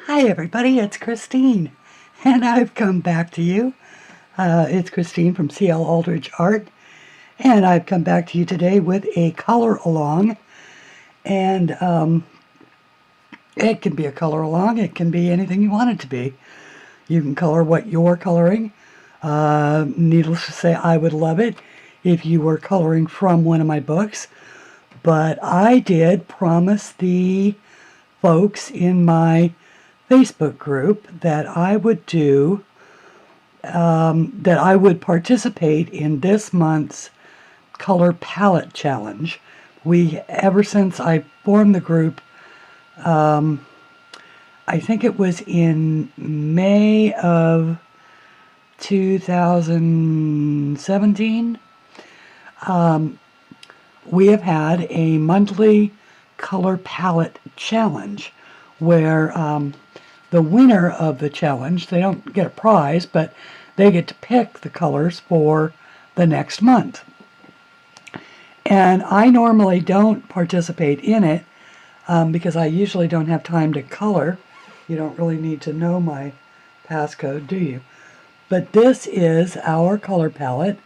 Hi everybody, it's Christine, and I've come back to you. It's Christine from CLAldridgeArt, and I've come back to you today with a color along, and it can be a color along, it can be anything you want it to be. You can color what you're coloring. Needless to say, I would love it if you were coloring from one of my books, but I did promise the folks in my Facebook group that I would participate in this month's color palette challenge. Ever since I formed the group, I think it was in May of 2017, we have had a monthly color palette challenge where the winner of the challenge, they don't get a prize, but they get to pick the colors for the next month. And I normally don't participate in it because I usually don't have time to color. You don't really need to know my passcode, do you? But this is our color palette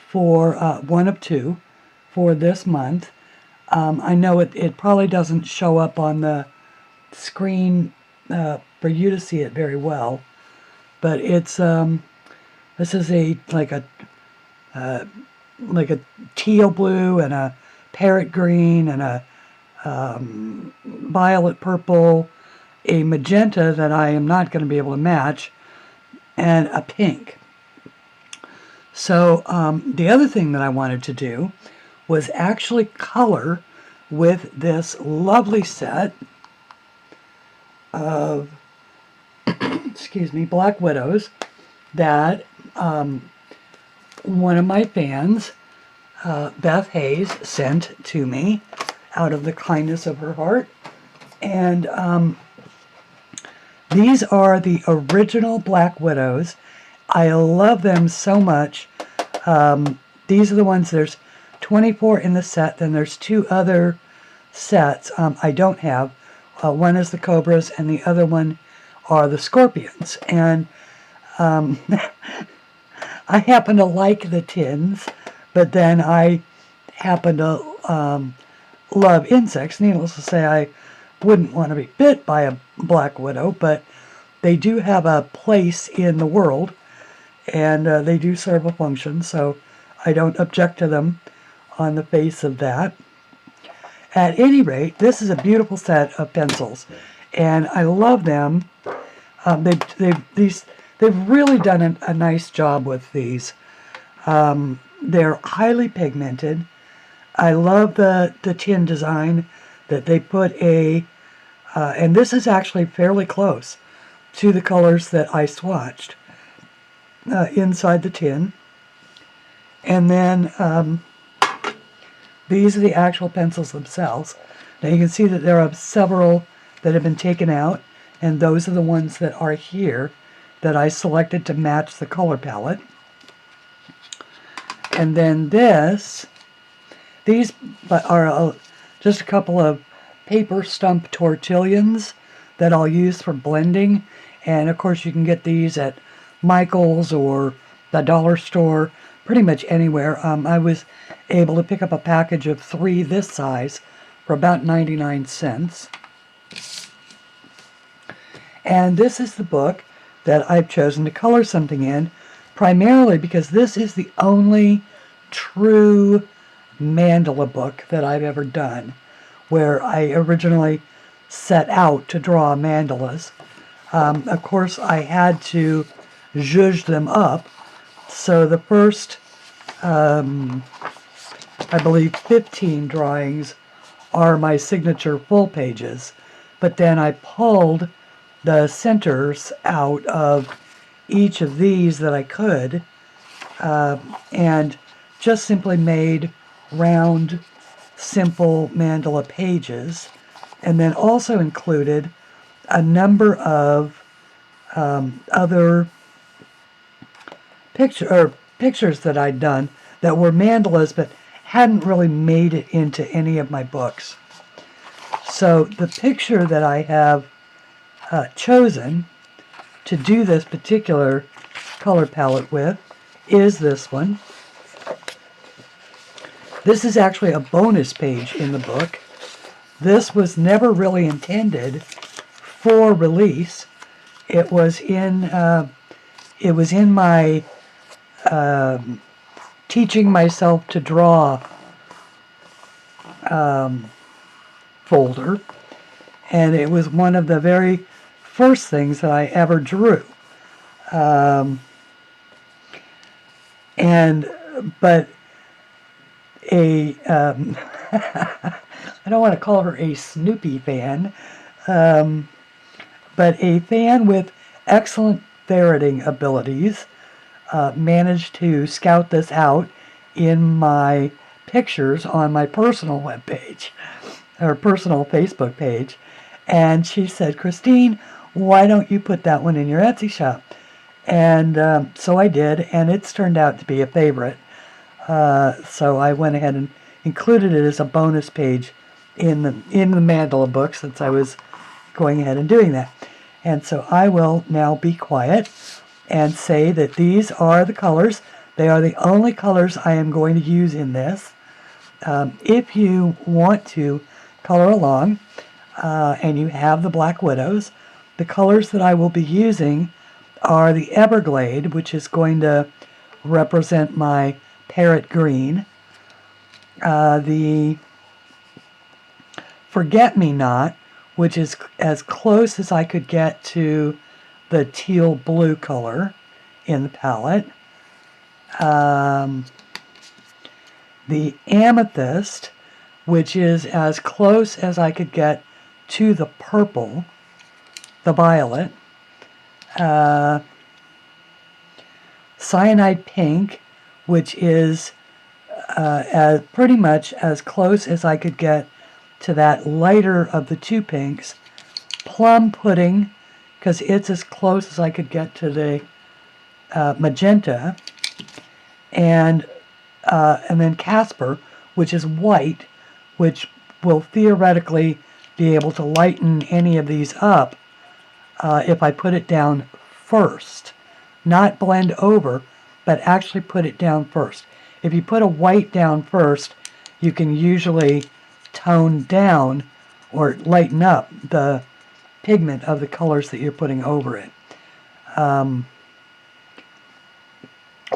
for one of two for this month. I know it probably doesn't show up on the screen for you to see it very well, but it's this is like a teal blue and a parrot green and a violet purple, a magenta that I am not going to be able to match, and a pink. So the other thing that I wanted to do was actually color with this lovely set of excuse me, Black Widows that one of my fans, Beth Hayes, sent to me out of the kindness of her heart. And these are the original Black Widows. I love them so much. These are the ones, there's 24 in the set, then there's two other sets I don't have. One is the Cobras and the other one are the Scorpions. And I happen to like the tins, but then I happen to love insects. Needless to say, I wouldn't want to be bit by a Black Widow, but they do have a place in the world, and they do serve a function, so I don't object to them on the face of that. At any rate, this is a beautiful set of pencils, and I love them. They've really done a nice job with these. They're highly pigmented. I love the tin design that they put and this is actually fairly close to the colors that I swatched inside the tin. And then these are the actual pencils themselves. Now you can see that there are several that have been taken out, and those are the ones that are here that I selected to match the color palette. And then these are just a couple of paper stump tortillions that I'll use for blending. And of course you can get these at Michael's or the dollar store, pretty much anywhere. I was able to pick up a package of 3 this size for about 99 cents. And this is the book that I've chosen to color something in, primarily because this is the only true mandala book that I've ever done, where I originally set out to draw mandalas. Of course, I had to zhuzh them up, so the first I believe 15 drawings are my signature full pages, but then I pulled the centers out of each of these that I could, and just simply made round, simple mandala pages, and then also included a number of other pictures that I'd done that were mandalas but hadn't really made it into any of my books. So the picture that I have chosen to do this particular color palette with is this one. This is actually a bonus page in the book. This was never really intended for release. It was in my teaching myself to draw folder, and it was one of the very first things that I ever drew. But a I don't want to call her a Snoopy fan, but a fan with excellent ferreting abilities managed to scout this out in my pictures on my personal webpage, or personal Facebook page, and she said, "Christine, why don't you put that one in your Etsy shop?" And so I did, and it's turned out to be a favorite. So I went ahead and included it as a bonus page in the mandala book, since I was going ahead and doing that. And so I will now be quiet and say that these are the colors. They are the only colors I am going to use in this. If you want to color along and you have the Black Widows, the colors that I will be using are the Everglade, which is going to represent my parrot green, the Forget-Me-Not, which is as close as I could get to the teal blue color in the palette, the Amethyst, which is as close as I could get to the purple, the Violet, Cyanide Pink, which is pretty much as close as I could get to that lighter of the two pinks, Plum Pudding, because it's as close as I could get to the magenta, and then Casper, which is white, which will theoretically be able to lighten any of these up if I put it down first. Not blend over, but actually put it down first. If you put a white down first, you can usually tone down or lighten up the pigment of the colors that you're putting over it.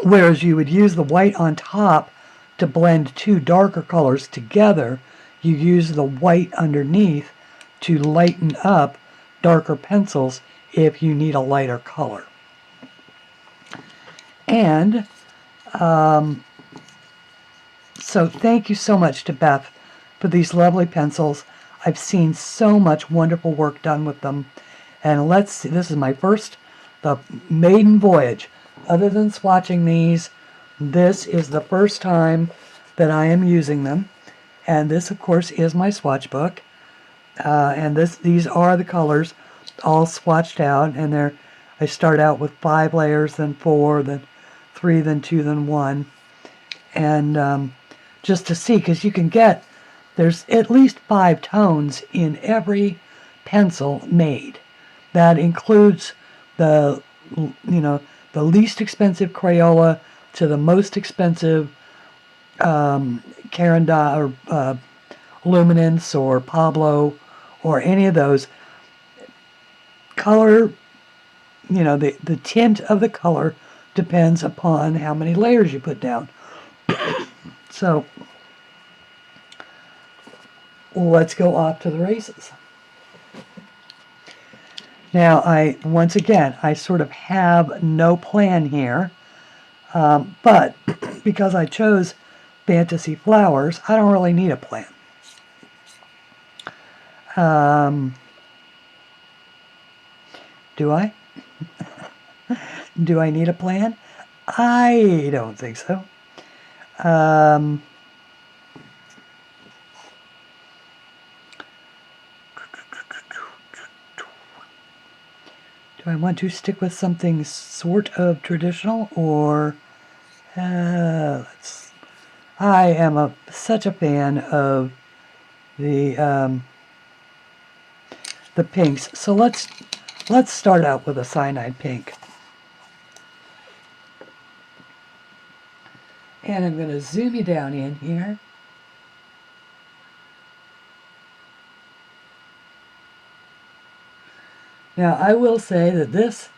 Whereas you would use the white on top to blend two darker colors together, you use the white underneath to lighten up darker pencils if you need a lighter color. And so thank you so much to Beth for these lovely pencils. I've seen so much wonderful work done with them. And let's see, this is my first, the maiden voyage. Other than swatching these, this is the first time that I am using them. And this, of course, is my swatch book. And these are the colors all swatched out. And I start out with 5 layers, then 4, then 3, then 2, then 1. And just to see, because you can get, there's at least 5 tones in every pencil made. That includes the least expensive Crayola to the most expensive Caran or Luminance or Pablo or any of those. Color, the tint of the color depends upon how many layers you put down. So let's go off to the races. Now, once again, I sort of have no plan here, but because I chose Fantasy Flowers, I don't really need a plan. Do I? Do I need a plan? I don't think so. Do I want to stick with something sort of traditional, or I am such a fan of the pinks. So let's let's start out with a Cyanide Pink. And I'm going to zoom you down in here. Now, I will say that this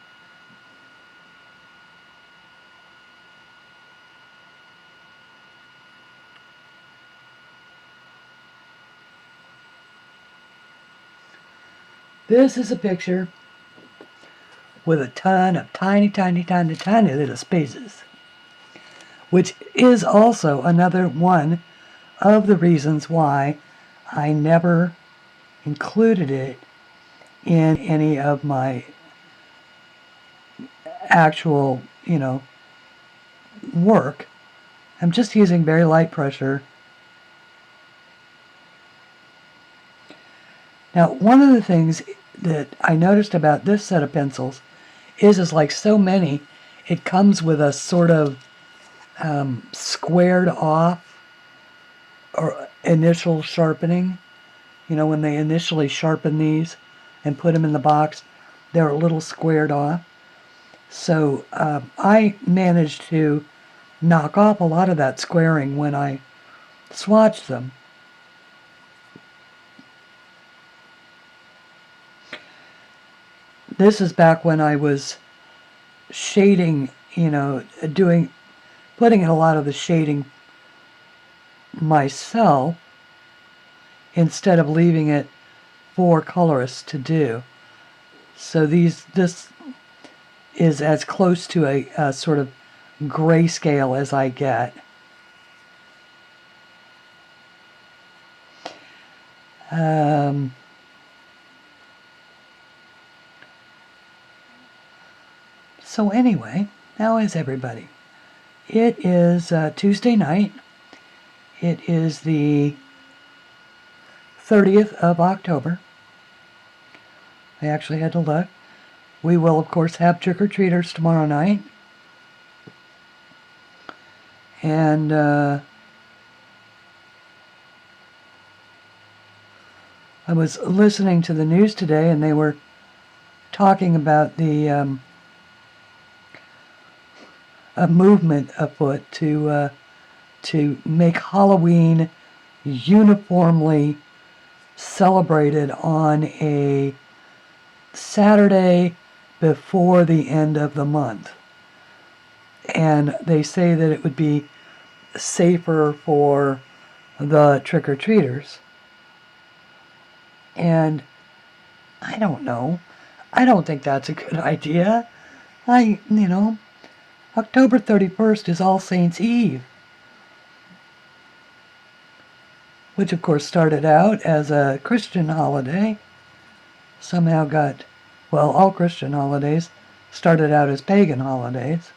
is a picture with a ton of tiny little spaces, which is also another one of the reasons why I never included it in any of my actual, work. I'm just using very light pressure. Now, one of the things that I noticed about this set of pencils is like so many, it comes with a sort of squared off or initial sharpening. When they initially sharpen these and put them in the box, they're a little squared off. So I managed to knock off a lot of that squaring when I swatched them. This is back when I was shading, putting in a lot of the shading myself instead of leaving it for colorists to do. So this is as close to a sort of grayscale as I get. So anyway, how is everybody? It is Tuesday night. It is the 30th of October. I actually had to look. We will, of course, have trick-or-treaters tomorrow night. And I was listening to the news today, and they were talking about the a movement afoot to make Halloween uniformly celebrated on a Saturday before the end of the month. And they say that it would be safer for the trick-or-treaters. And I don't know. I don't think that's a good idea. October 31st is All Saints' Eve, which of course started out as a Christian holiday, somehow all Christian holidays started out as pagan holidays,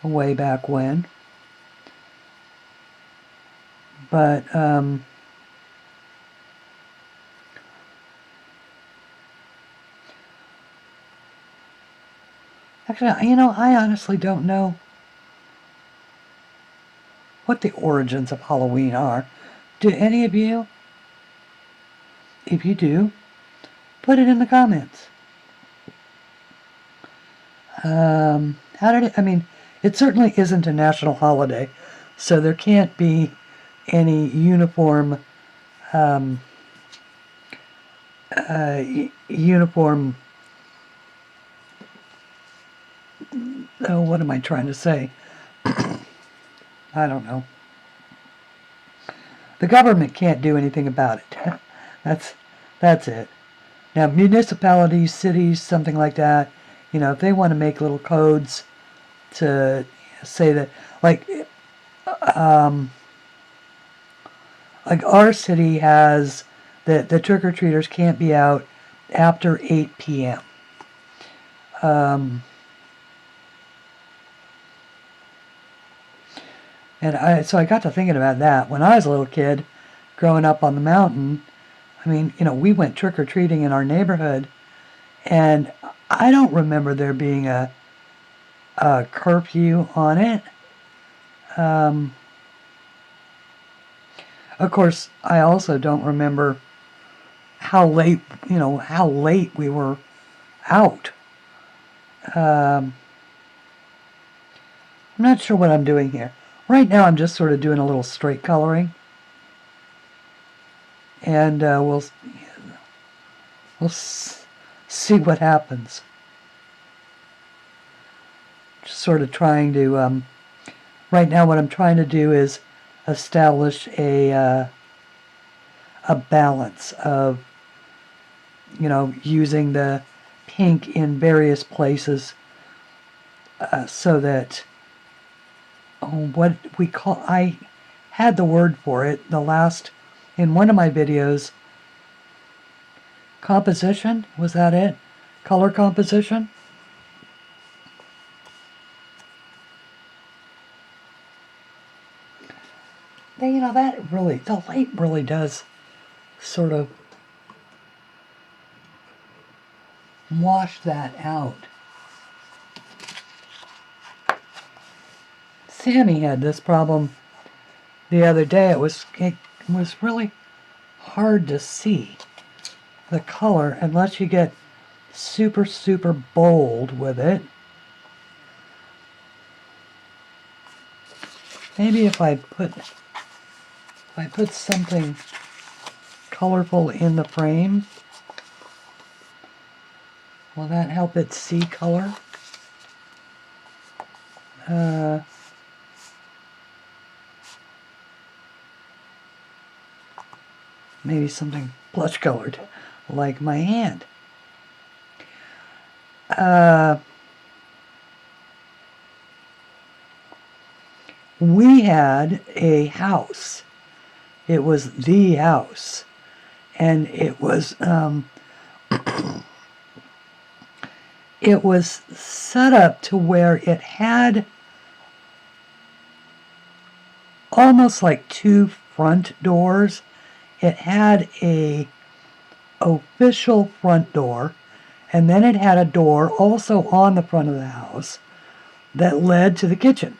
way back when. But, actually, I honestly don't know what the origins of Halloween are. Do any of you? If you do, put it in the comments. It certainly isn't a national holiday, so there can't be any uniform what am I trying to say? I don't know. The government can't do anything about it. That's it. Now, municipalities, cities, something like that, if they want to make little codes to say that, like our city has that the trick-or-treaters can't be out after 8 p.m. So I got to thinking about that. When I was a little kid, growing up on the mountain, we went trick-or-treating in our neighborhood, and I don't remember there being a curfew on it. Of course, I also don't remember how late, how late we were out. I'm not sure what I'm doing here. Right now I'm just sort of doing a little straight coloring. And we'll see what happens. Just sort of trying to, right now what I'm trying to do is establish a balance of, using the pink in various places so that what we call, I had the word for it in one of my videos, composition, was that it? Color composition? That really, the light really does sort of wash that out. Sammy had this problem the other day. It was really hard to see the color unless you get super, super bold with it. Maybe if I put something colorful in the frame, will that help it see color? Maybe something blush colored, like my hand. We had a house. It was the house. And it was it was set up to where it had almost like two front doors. It had a official front door, and then it had a door also on the front of the house that led to the kitchen.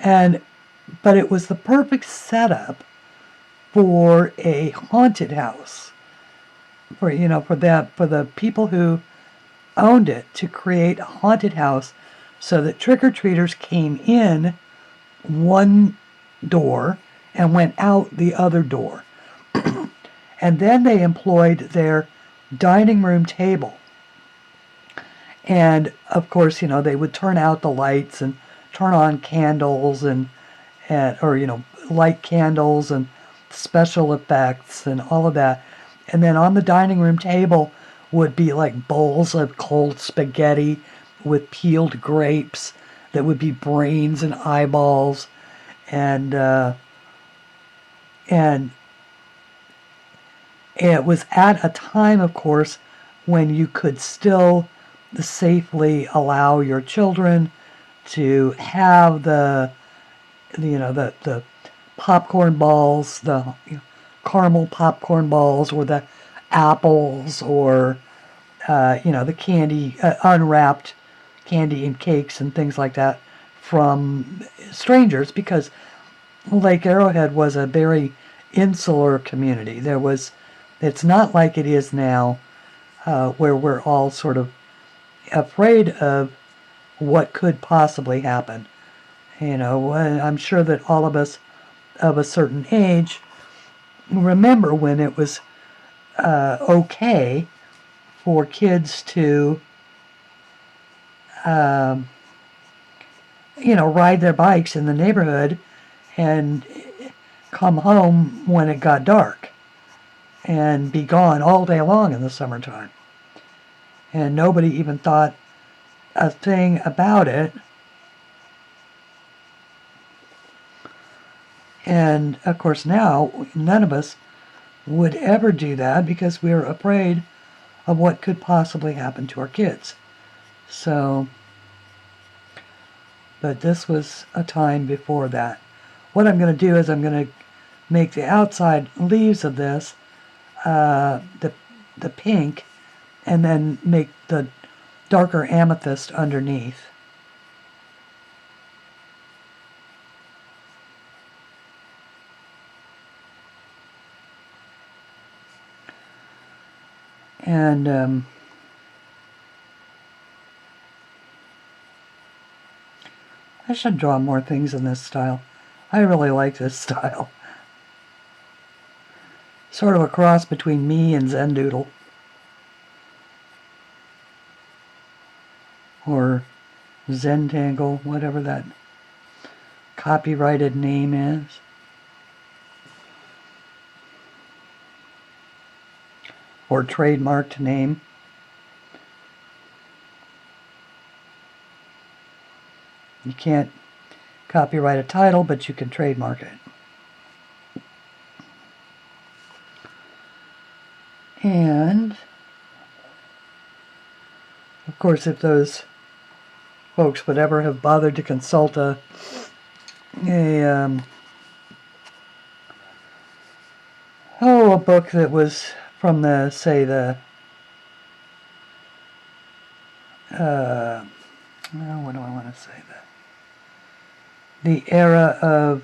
But it was the perfect setup for a haunted house, for the people who owned it, to create a haunted house so that trick-or-treaters came in one door and went out the other door. And then they employed their dining room table. And of course, they would turn out the lights and turn on candles or light candles and special effects and all of that. And then on the dining room table would be like bowls of cold spaghetti with peeled grapes that would be brains and eyeballs, and it was at a time, of course, when you could still safely allow your children to have the popcorn balls, the caramel popcorn balls, or the apples, or the candy, unwrapped candy and cakes and things like that from strangers, because Lake Arrowhead was a very insular community. It's not like it is now, where we're all sort of afraid of what could possibly happen. I'm sure that all of us of a certain age remember when it was okay for kids to ride their bikes in the neighborhood and come home when it got dark and be gone all day long in the summertime. And nobody even thought a thing about it. And of course now, none of us would ever do that because we're afraid of what could possibly happen to our kids. So, but this was a time before that. What I'm going to do is I'm going to make the outside leaves of this the pink, and then make the darker amethyst underneath. And I should draw more things in this style. I really like this style. Sort of a cross between me and Zendoodle. Or Zentangle, whatever that copyrighted name is. Or trademarked name. You can't copyright a title, but you can trademark it. And, of course, if those folks would ever have bothered to consult a book that was from the, say, the, what do I want to say? The era of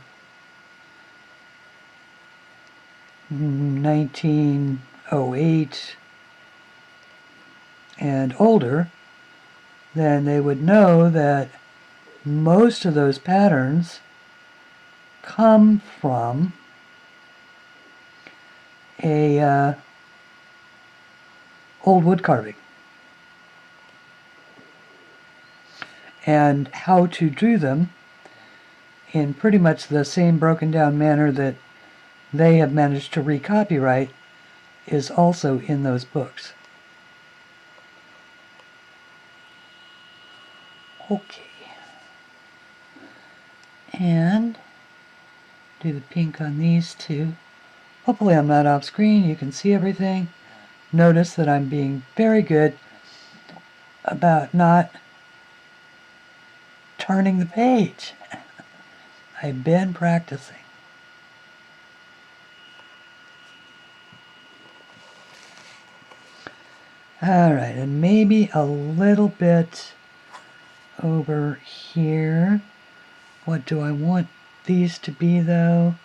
1908 and older, then they would know that most of those patterns come from a old wood carving. And how to do them in pretty much the same broken down manner that they have managed to recopyright is also in those books. Okay. And do the pink on these two. Hopefully I'm not off screen. You can see everything. Notice that I'm being very good about not turning the page. I've been practicing. Alright, and maybe a little bit over here. What do I want these to be, though?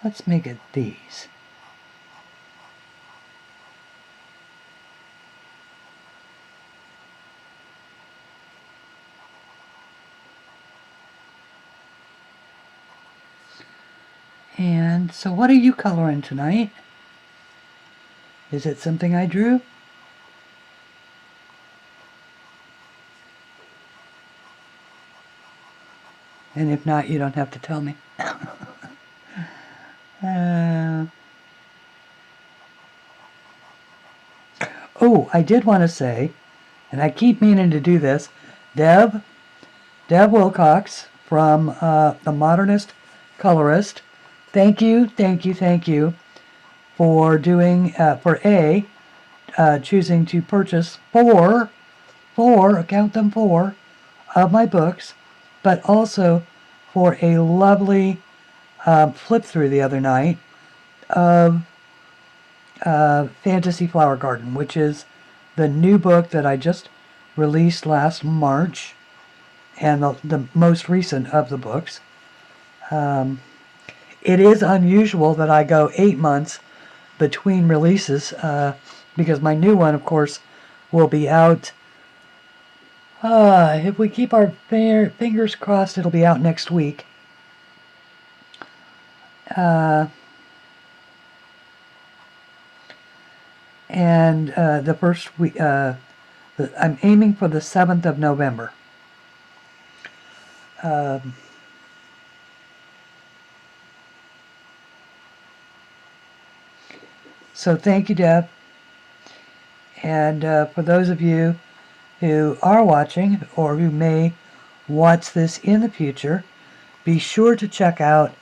Let's make it these. And so what are you coloring tonight? Is it something I drew? And if not, you don't have to tell me. Oh, I did want to say, and I keep meaning to do this, Deb Wilcox from The Modernist Colorist, thank you for doing, choosing to purchase four, count them, four of my books, but also for a lovely flip through the other night of Fantasy Flower Garden, which is the new book that I just released last March, and the most recent of the books. It is unusual that I go 8 months between releases, because my new one, of course, will be out. If we keep our fingers crossed, it'll be out next week. And the first week, I'm aiming for the 7th of November. So thank you, Deb. And for those of you who are watching or who may watch this in the future, be sure to check out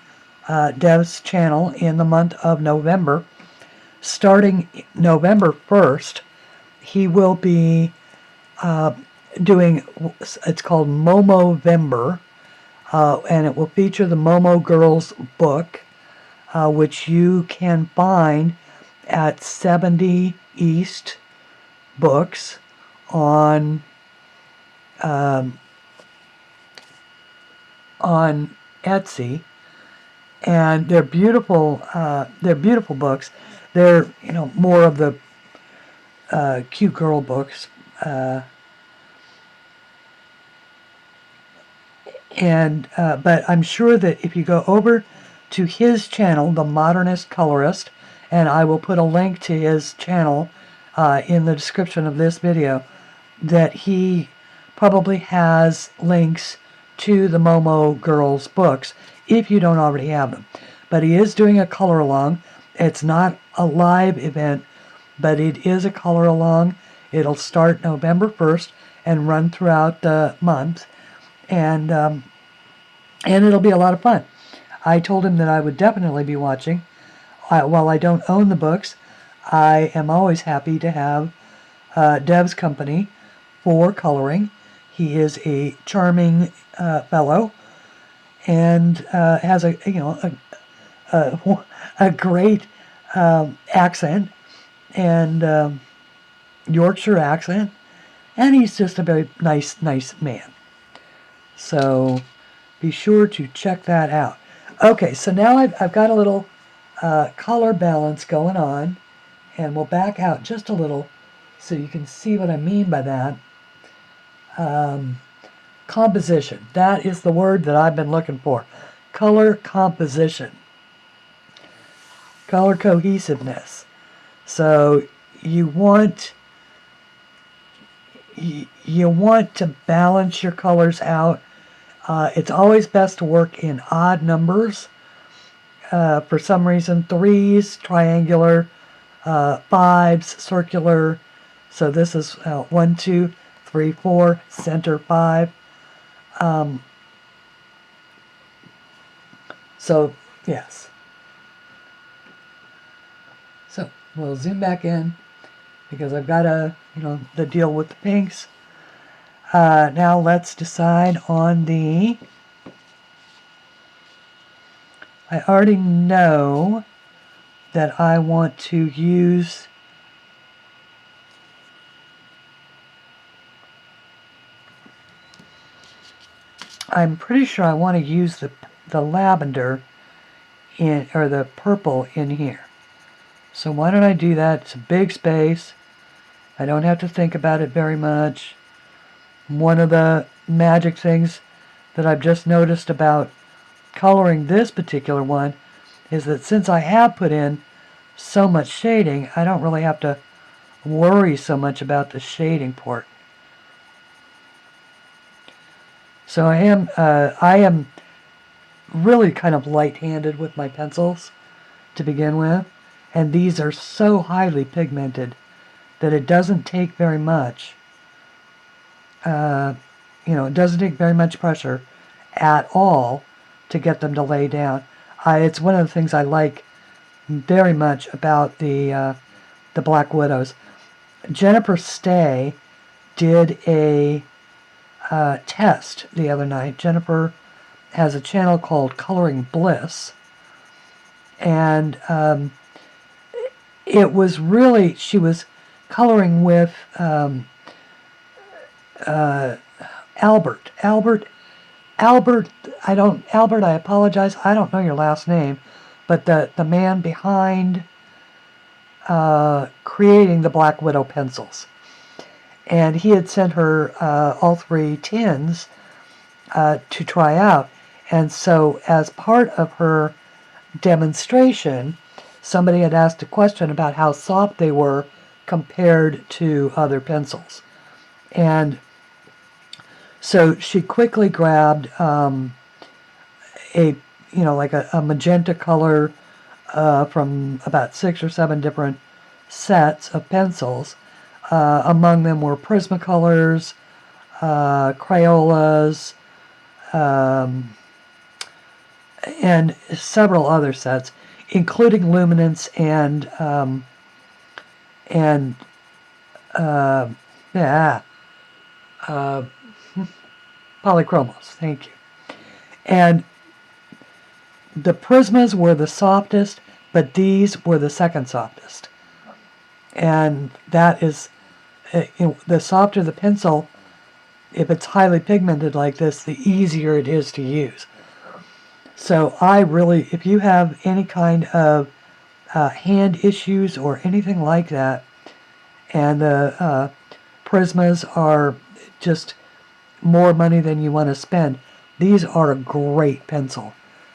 Deb's channel in the month of November. Starting November 1st, he will be doing, it's called MomoVember, and it will feature the Momo Girls book, which you can find at 70 East Books on on Etsy, and they're beautiful. They're beautiful books. They're more of the cute girl books, but I'm sure that if you go over to his channel, The Modernist Colorist, and I will put a link to his channel in the description of this video, that he probably has links to the Momo Girls books if you don't already have them. But he is doing a color along. It's not a live event, but it is a color along. It'll start November 1st and run throughout the month, and it'll be a lot of fun. I told him that I would definitely be watching. While I don't own the books, I am always happy to have Dev's company for coloring. He is a charming fellow, and has a great accent, and Yorkshire accent, and he's just a very nice man. So be sure to check that out. Okay, so now I've got a little color balance going on, and we'll back out just a little so you can see what I mean by that. Composition. That is the word that I've been looking for. Color composition. Color cohesiveness. So you want to balance your colors out. It's always best to work in odd numbers. For some reason, 3s, triangular, 5s, circular. So this is 1, 2, 3, 4, center 5. So, yes. So, we'll zoom back in because I've got the deal with the pinks. Now let's decide on the... I already know that I want to use I'm pretty sure I want to use the lavender or the purple in here. So why don't I do that? It's a big space. I don't have to think about it very much. One of the magic things that I've just noticed about coloring this particular one is that since I have put in so much shading, I don't really have to worry so much about the shading part. So I am really kind of light-handed with my pencils to begin with, and these are so highly pigmented that it doesn't take very much. It doesn't take very much pressure at all to get them to lay down. It's one of the things I like very much about the Black Widows. Jennifer Stay did a test the other night. Jennifer has a channel called Coloring Bliss, and it was really, she was coloring with Albert, I apologize, I don't know your last name, but the man behind creating the Black Widow pencils. And he had sent her all 3 tins to try out. And so as part of her demonstration, somebody had asked a question about how soft they were compared to other pencils. And so she quickly grabbed a magenta color from about 6 or 7 different sets of pencils. Among them were Prismacolors, Crayolas, and several other sets, including Luminance and Polychromos. Thank you. And the Prismas were the softest, but these were the second softest. And that is, the softer the pencil, if it's highly pigmented like this, the easier it is to use. So I really, if you have any kind of hand issues or anything like that, and the Prismas are just more money than you want to spend, these are a great pencil.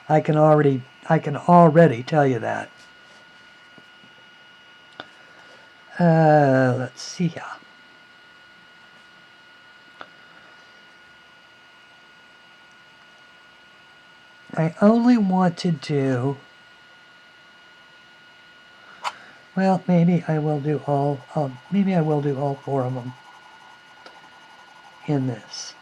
I can already tell you that. Let's see here. I only want to do, well, maybe I will do all 4 of them in this.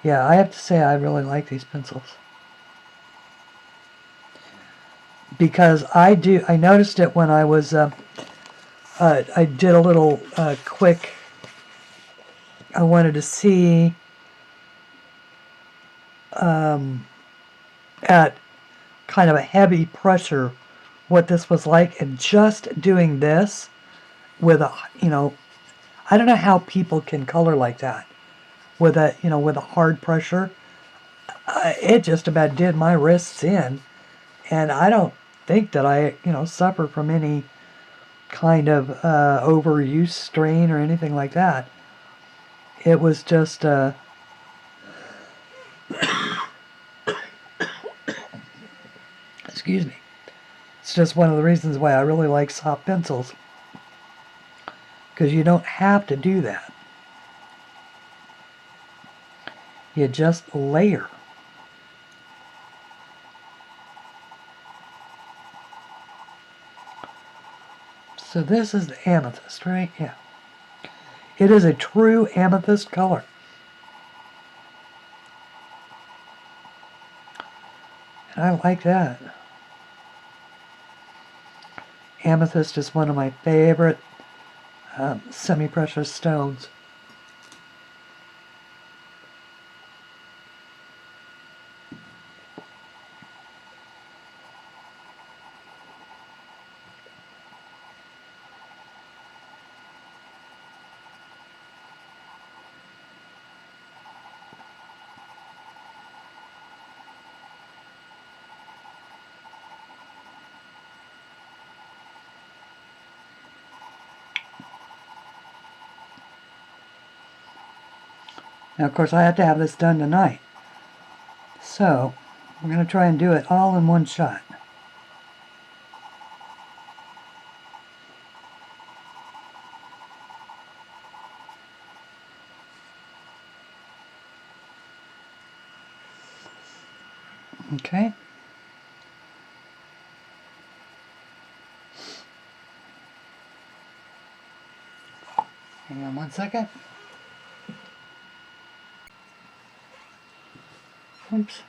Yeah, I have to say I really like these pencils. Because I noticed it when I was, I did a little quick, I wanted to see at kind of a heavy pressure what this was like, and just doing this with a, I don't know how people can color like that with a, with a hard pressure. It just about did my wrists in, and I don't think that I, suffer from any kind of overuse strain or anything like that. It was just excuse me. It's just one of the reasons why I really like soft pencils, because you don't have to do that. You just layer. So this is the amethyst, right? Yeah. It is a true amethyst color. And I like that. Amethyst is one of my favorite semi-precious stones. Now, of course, I have to have this done tonight. So, we're going to try and do it all in one shot. Okay. Hang on one second. Oops.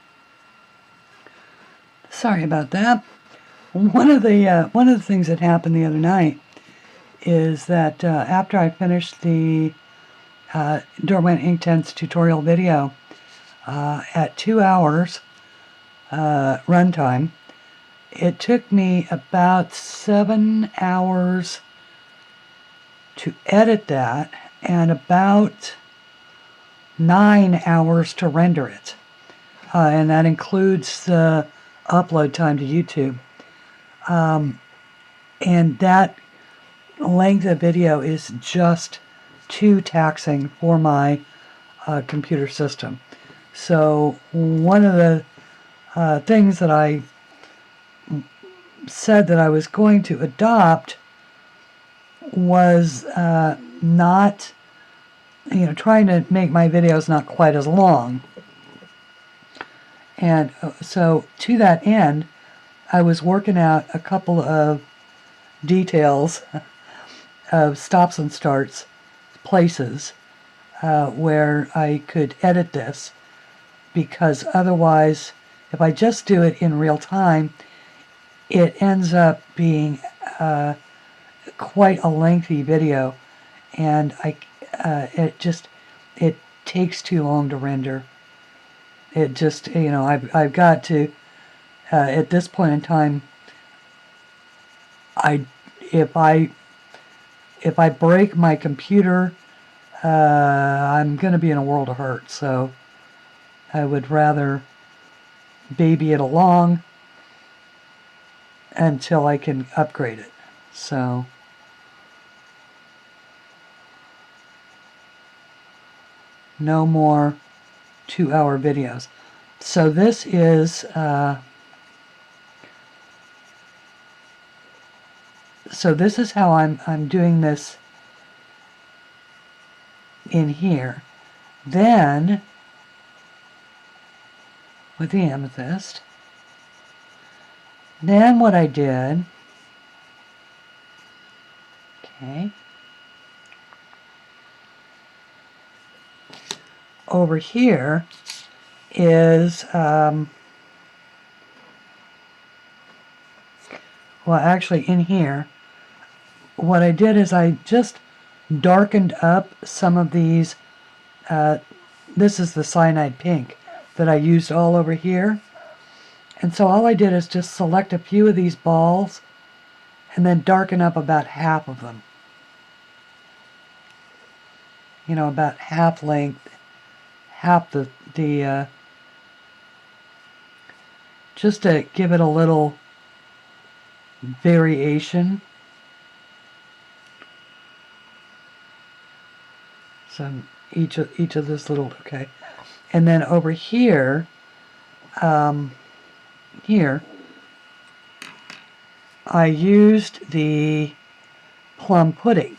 Sorry about that. One of the things that happened the other night is that after I finished the Derwent Inktense tutorial video at 2 hours runtime, it took me about 7 hours to edit that and about 9 hours to render it. And that includes the upload time to YouTube. And that length of video is just too taxing for my computer system. So one of the things that I said that I was going to adopt was not, trying to make my videos not quite as long. And so to that end, I was working out a couple of details of stops and starts, places where I could edit this, because otherwise, if I just do it in real time, it ends up being quite a lengthy video, and it takes too long to render. It just, I've got to, at this point in time, if I break my computer, I'm going to be in a world of hurt. So I would rather baby it along until I can upgrade it. So no more 2-hour videos. So this is how I'm doing this in here. Then with the amethyst, then what I did, okay, over here is well, actually in here, what I did is I just darkened up some of these. This is the Cyanide Pink that I used all over here. And so all I did is just select a few of these balls and then darken up about half of them. You know, about half length, half the just to give it a little variation. So each of this little, okay. And then over here, here, I used the Plum Pudding.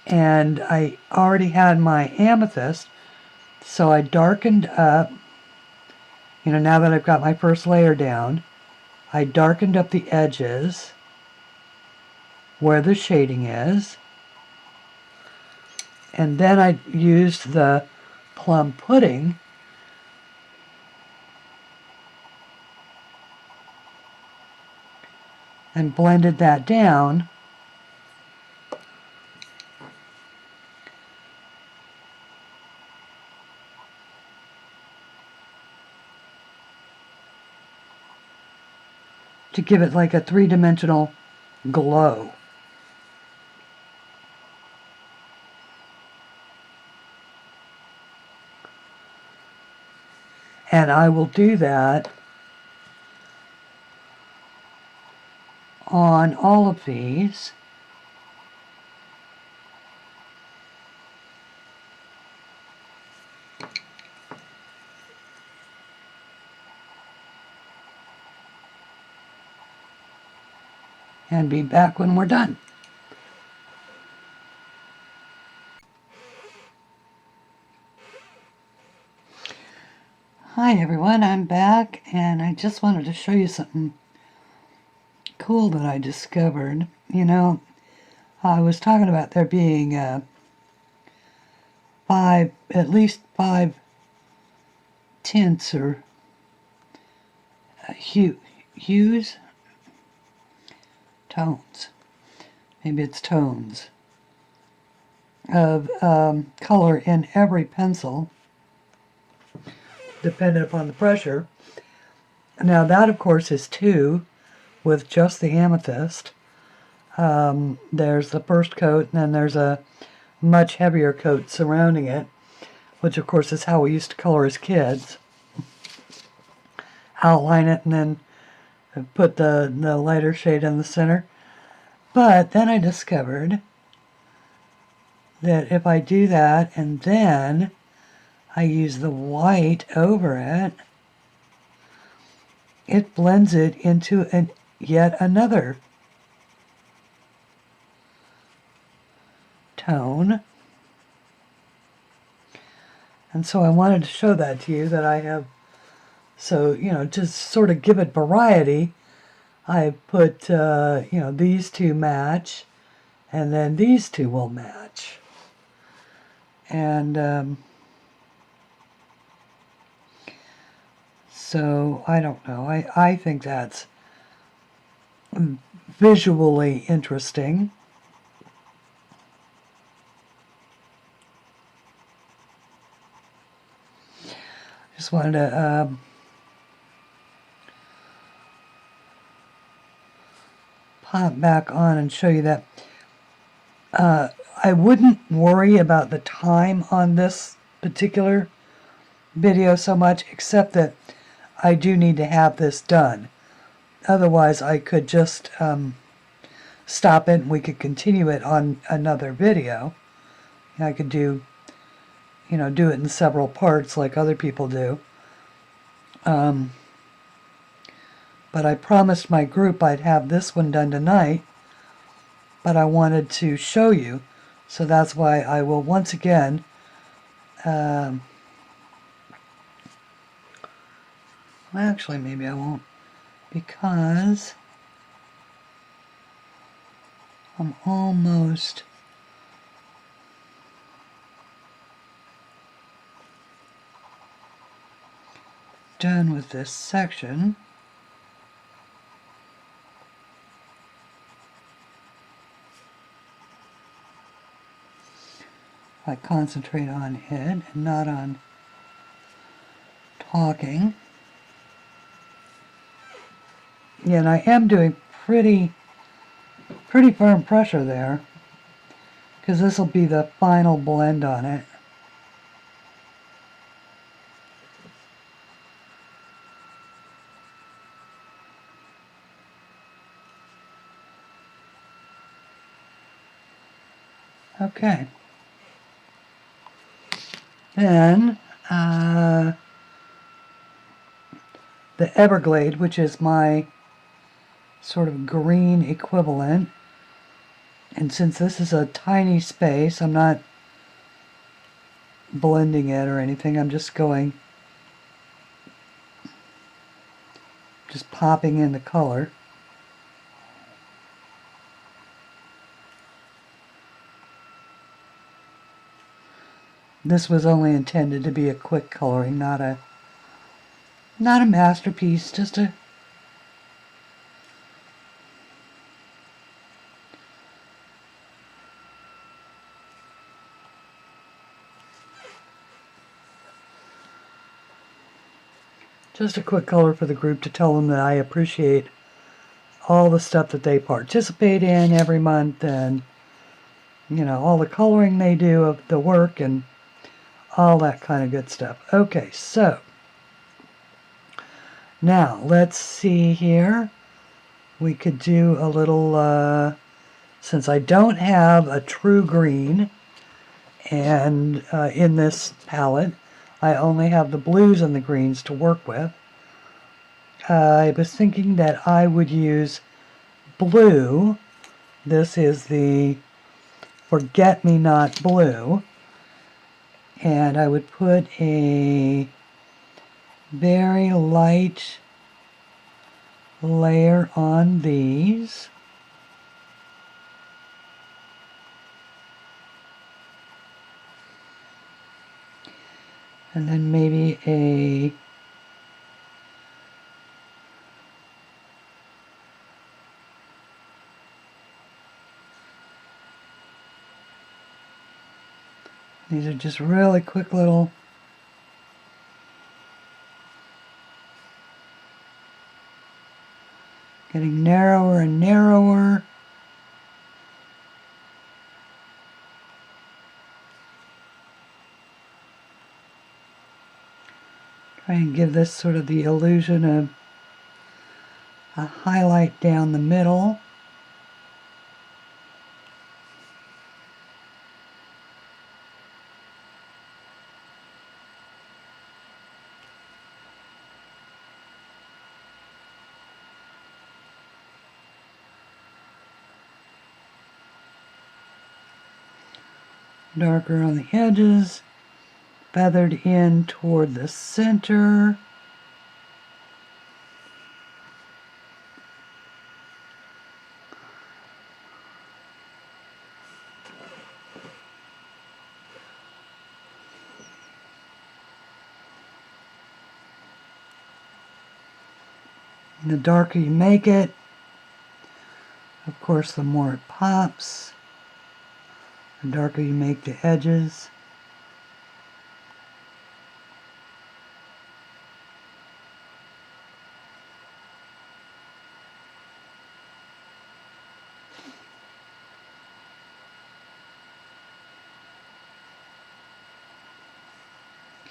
And I already had my amethyst, so I darkened up, you know, now that I've got my first layer down, I darkened up the edges where the shading is. And then I used the Plum Pudding and blended that down. To give it like a three-dimensional glow. And I will do that on all of these. And be back when we're done. Hi everyone, I'm back, and I just wanted to show you something cool that I discovered. You know, I was talking about there being at least five tints or hues, tones, maybe it's tones, of color in every pencil, depending upon the pressure. Now that, of course, is 2 with just the amethyst. There's the first coat, and then there's a much heavier coat surrounding it, which, of course, is how we used to color as kids. Outline it and then put the lighter shade in the center. But then I discovered that if I do that and then I use the white over it, it blends it into yet another tone. And so I wanted to show that to you, that I have, so, you know, just sort of give it variety. I put, you know, these two match, and then these two will match. And so, I don't know, I think that's visually interesting. Just wanted to pop back on and show you that. I wouldn't worry about the time on this particular video so much, except that I do need to have this done. Otherwise, I could just stop it and we could continue it on another video. I could do, do it in several parts like other people do. But I promised my group I'd have this one done tonight, but I wanted to show you, so that's why I will once again actually, maybe I won't, because I'm almost done with this section. I concentrate on it and not on talking. Yeah, and I am doing pretty firm pressure there, because this will be the final blend on it. Okay. Then, the Everglade, which is my sort of green equivalent, and since this is a tiny space, I'm not blending it or anything, I'm just popping in the color. This was only intended to be a quick coloring, not a masterpiece, just a quick color for the group to tell them that I appreciate all the stuff that they participate in every month, and all the coloring they do of the work and all that kind of good stuff. Okay, so now let's see here. We could do a little, since I don't have a true green and in this palette, I only have the blues and the greens to work with. I was thinking that I would use blue. This is the Forget-Me-Not blue. And I would put a very light layer on these. And then maybe these are just really quick little getting narrower and narrower. Try and give this sort of the illusion of a highlight down the middle. Darker on the edges, feathered in toward the center. And the darker you make it, of course, the more it pops. The darker you make the edges.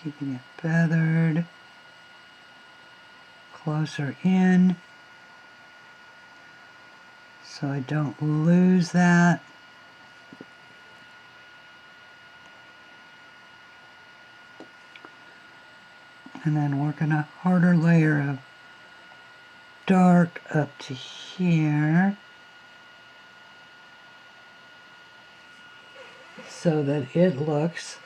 Keeping it feathered. Closer in so I don't lose that. And then working a harder layer of dark up to here so that it looks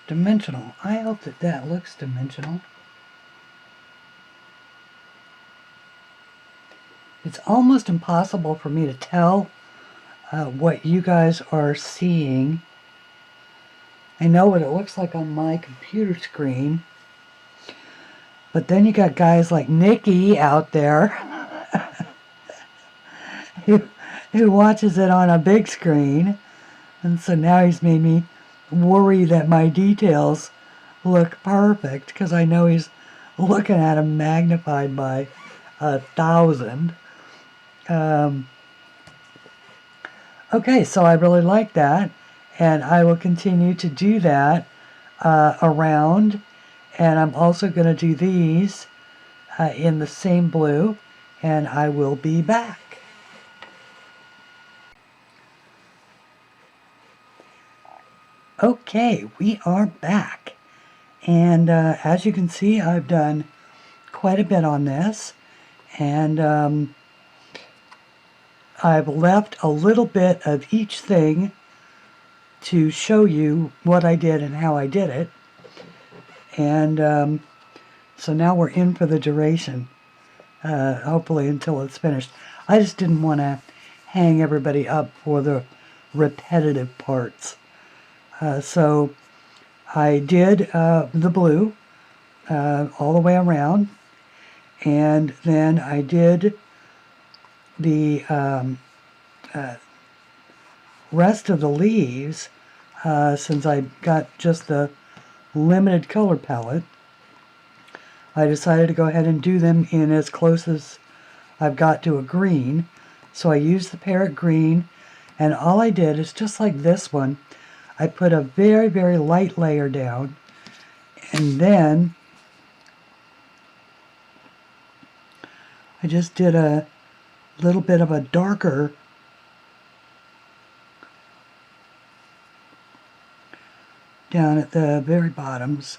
dimensional. I hope that that looks dimensional. It's almost impossible for me to tell what you guys are seeing. I know what it looks like on my computer screen, but then you got guys like Nikki out there who watches it on a big screen, and so now he's made me worry that my details look perfect because I know he's looking at them magnified by 1,000. Okay, so I really like that, and I will continue to do that around, and I'm also going to do these in the same blue, and I will be back. Okay, we are back, and as you can see, I've done quite a bit on this, and I've left a little bit of each thing to show you what I did and how I did it, and so now we're in for the duration, hopefully until it's finished. I just didn't want to hang everybody up for the repetitive parts. So I did the blue all the way around, and then I did the rest of the leaves, since I got just the limited color palette. I decided to go ahead and do them in as close as I've got to a green. So I used the parrot green, and all I did is just like this one, I put a very, very light layer down, and then I just did a little bit of a darker down at the very bottoms.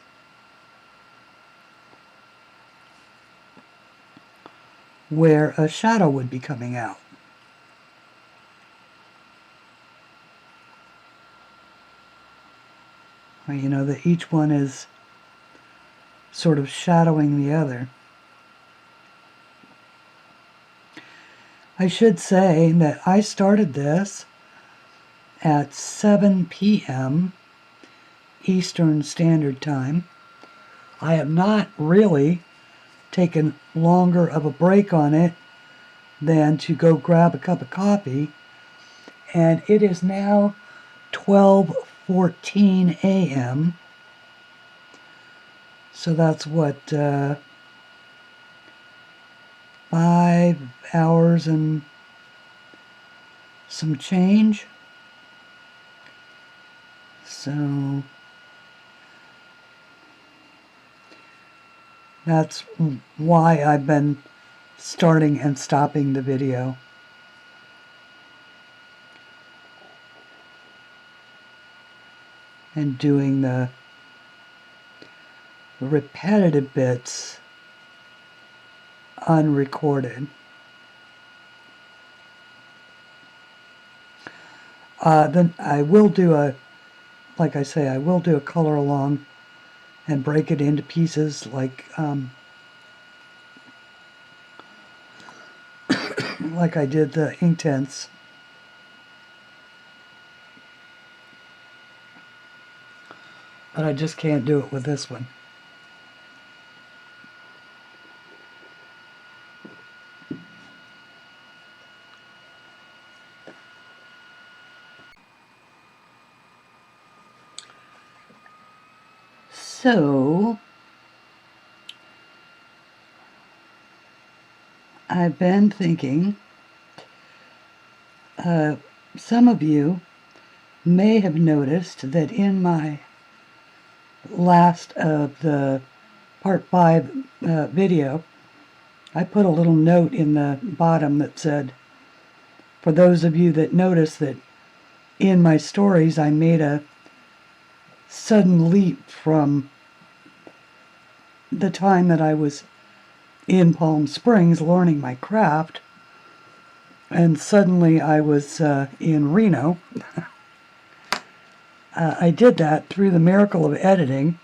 Where a shadow would be coming out. You know, that each one is sort of shadowing the other. I should say that I started this at 7 p.m. Eastern Standard Time. I have not really taken longer of a break on it than to go grab a cup of coffee, and it is now 12:14 a.m. So that's what, 5 hours and some change. So that's why I've been starting and stopping the video. And doing the repetitive bits unrecorded. Then I will do a, like I say, I will do a color along and break it into pieces like like I did the Inktense. But I just can't do it with this one. So I've been thinking, some of you may have noticed that in my last of the part 5 video, I put a little note in the bottom that said, for those of you that notice that in my stories I made a sudden leap from the time that I was in Palm Springs learning my craft, and suddenly I was in Reno. I did that through the miracle of editing,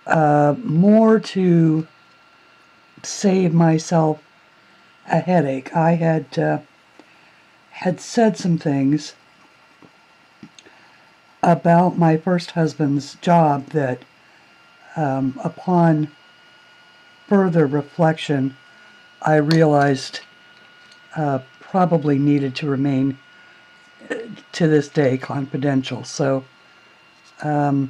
more to save myself a headache. I had said some things about my first husband's job that upon further reflection I realized probably needed to remain to this day confidential. So that,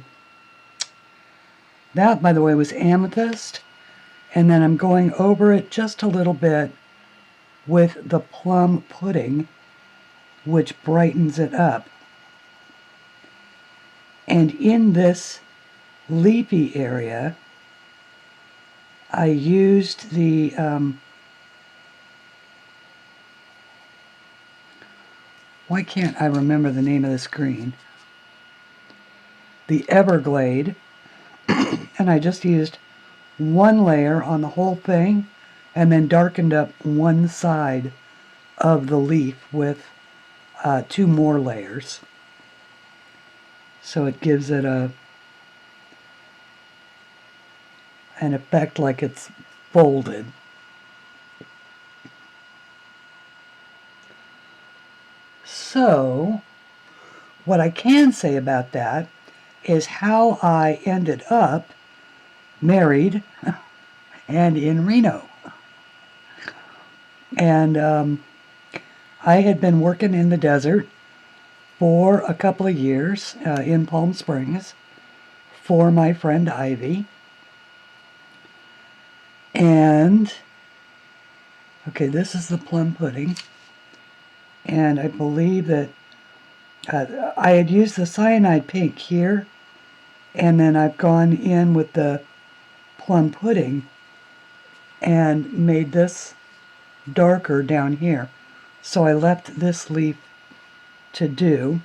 by the way, was amethyst, and then I'm going over it just a little bit with the plum pudding, which brightens it up. And in this leafy area I used the why can't I remember the name of this green? The Everglade. And I just used one layer on the whole thing and then darkened up one side of the leaf with 2 more layers. So it gives it an effect like it's folded. So, what I can say about that is how I ended up married and in Reno. And I had been working in the desert for a couple of years in Palm Springs for my friend Ivy. And, okay, this is the plum pudding. And I believe that I had used the Cyanide Pink here, and then I've gone in with the plum pudding and made this darker down here. So I left this leaf to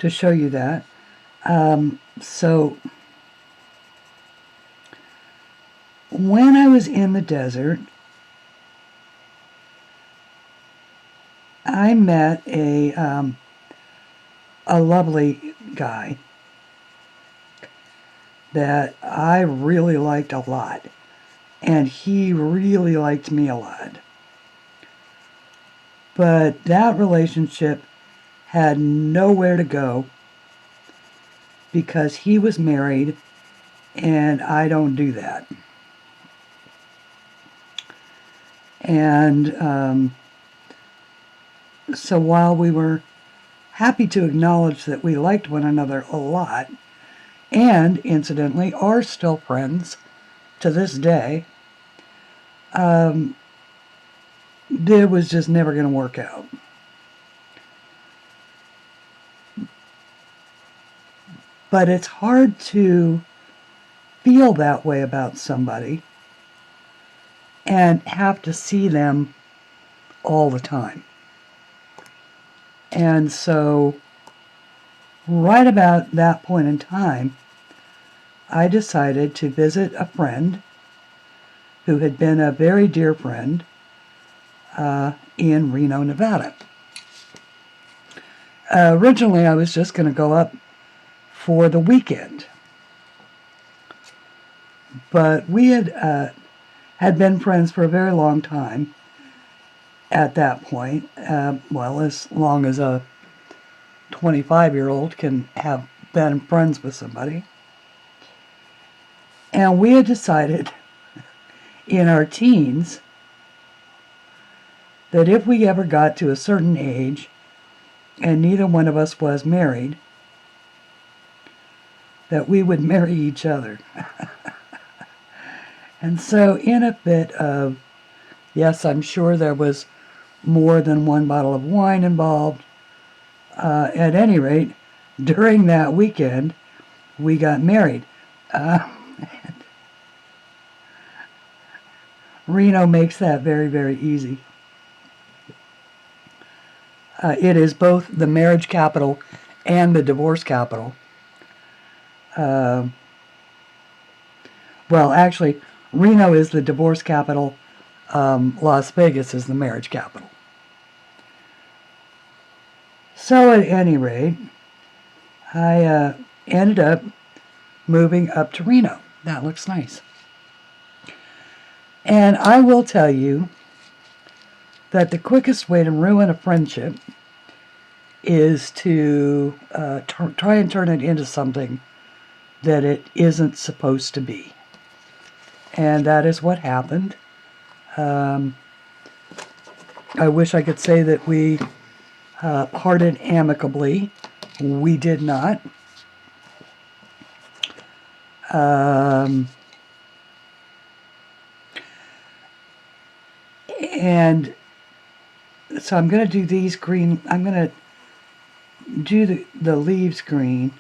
show you that. So when I was in the desert, I met a lovely guy that I really liked a lot, and he really liked me a lot. But that relationship had nowhere to go because he was married, and I don't do that. And so while we were happy to acknowledge that we liked one another a lot, and incidentally are still friends to this day, it was just never going to work out. But it's hard to feel that way about somebody and have to see them all the time. And so, right about that point in time, I decided to visit a friend who had been a very dear friend in Reno, Nevada. Originally, I was just going to go up for the weekend. But we had been friends for a very long time at that point. Well, as long as a 25-year-old can have been friends with somebody. And we had decided in our teens that if we ever got to a certain age and neither one of us was married, that we would marry each other. And so in a bit of, yes, I'm sure there was more than one bottle of wine involved. At any rate, during that weekend, we got married. Reno makes that very, very easy. It is both the marriage capital and the divorce capital. Well, actually, Reno is the divorce capital. Las Vegas is the marriage capital. So at any rate, I ended up moving up to Reno. That looks nice. And I will tell you that the quickest way to ruin a friendship is to try and turn it into something that it isn't supposed to be. And that is what happened. I wish I could say that we parted amicably. We did not. And so I'm going to do these green. I'm going to do the leaves green.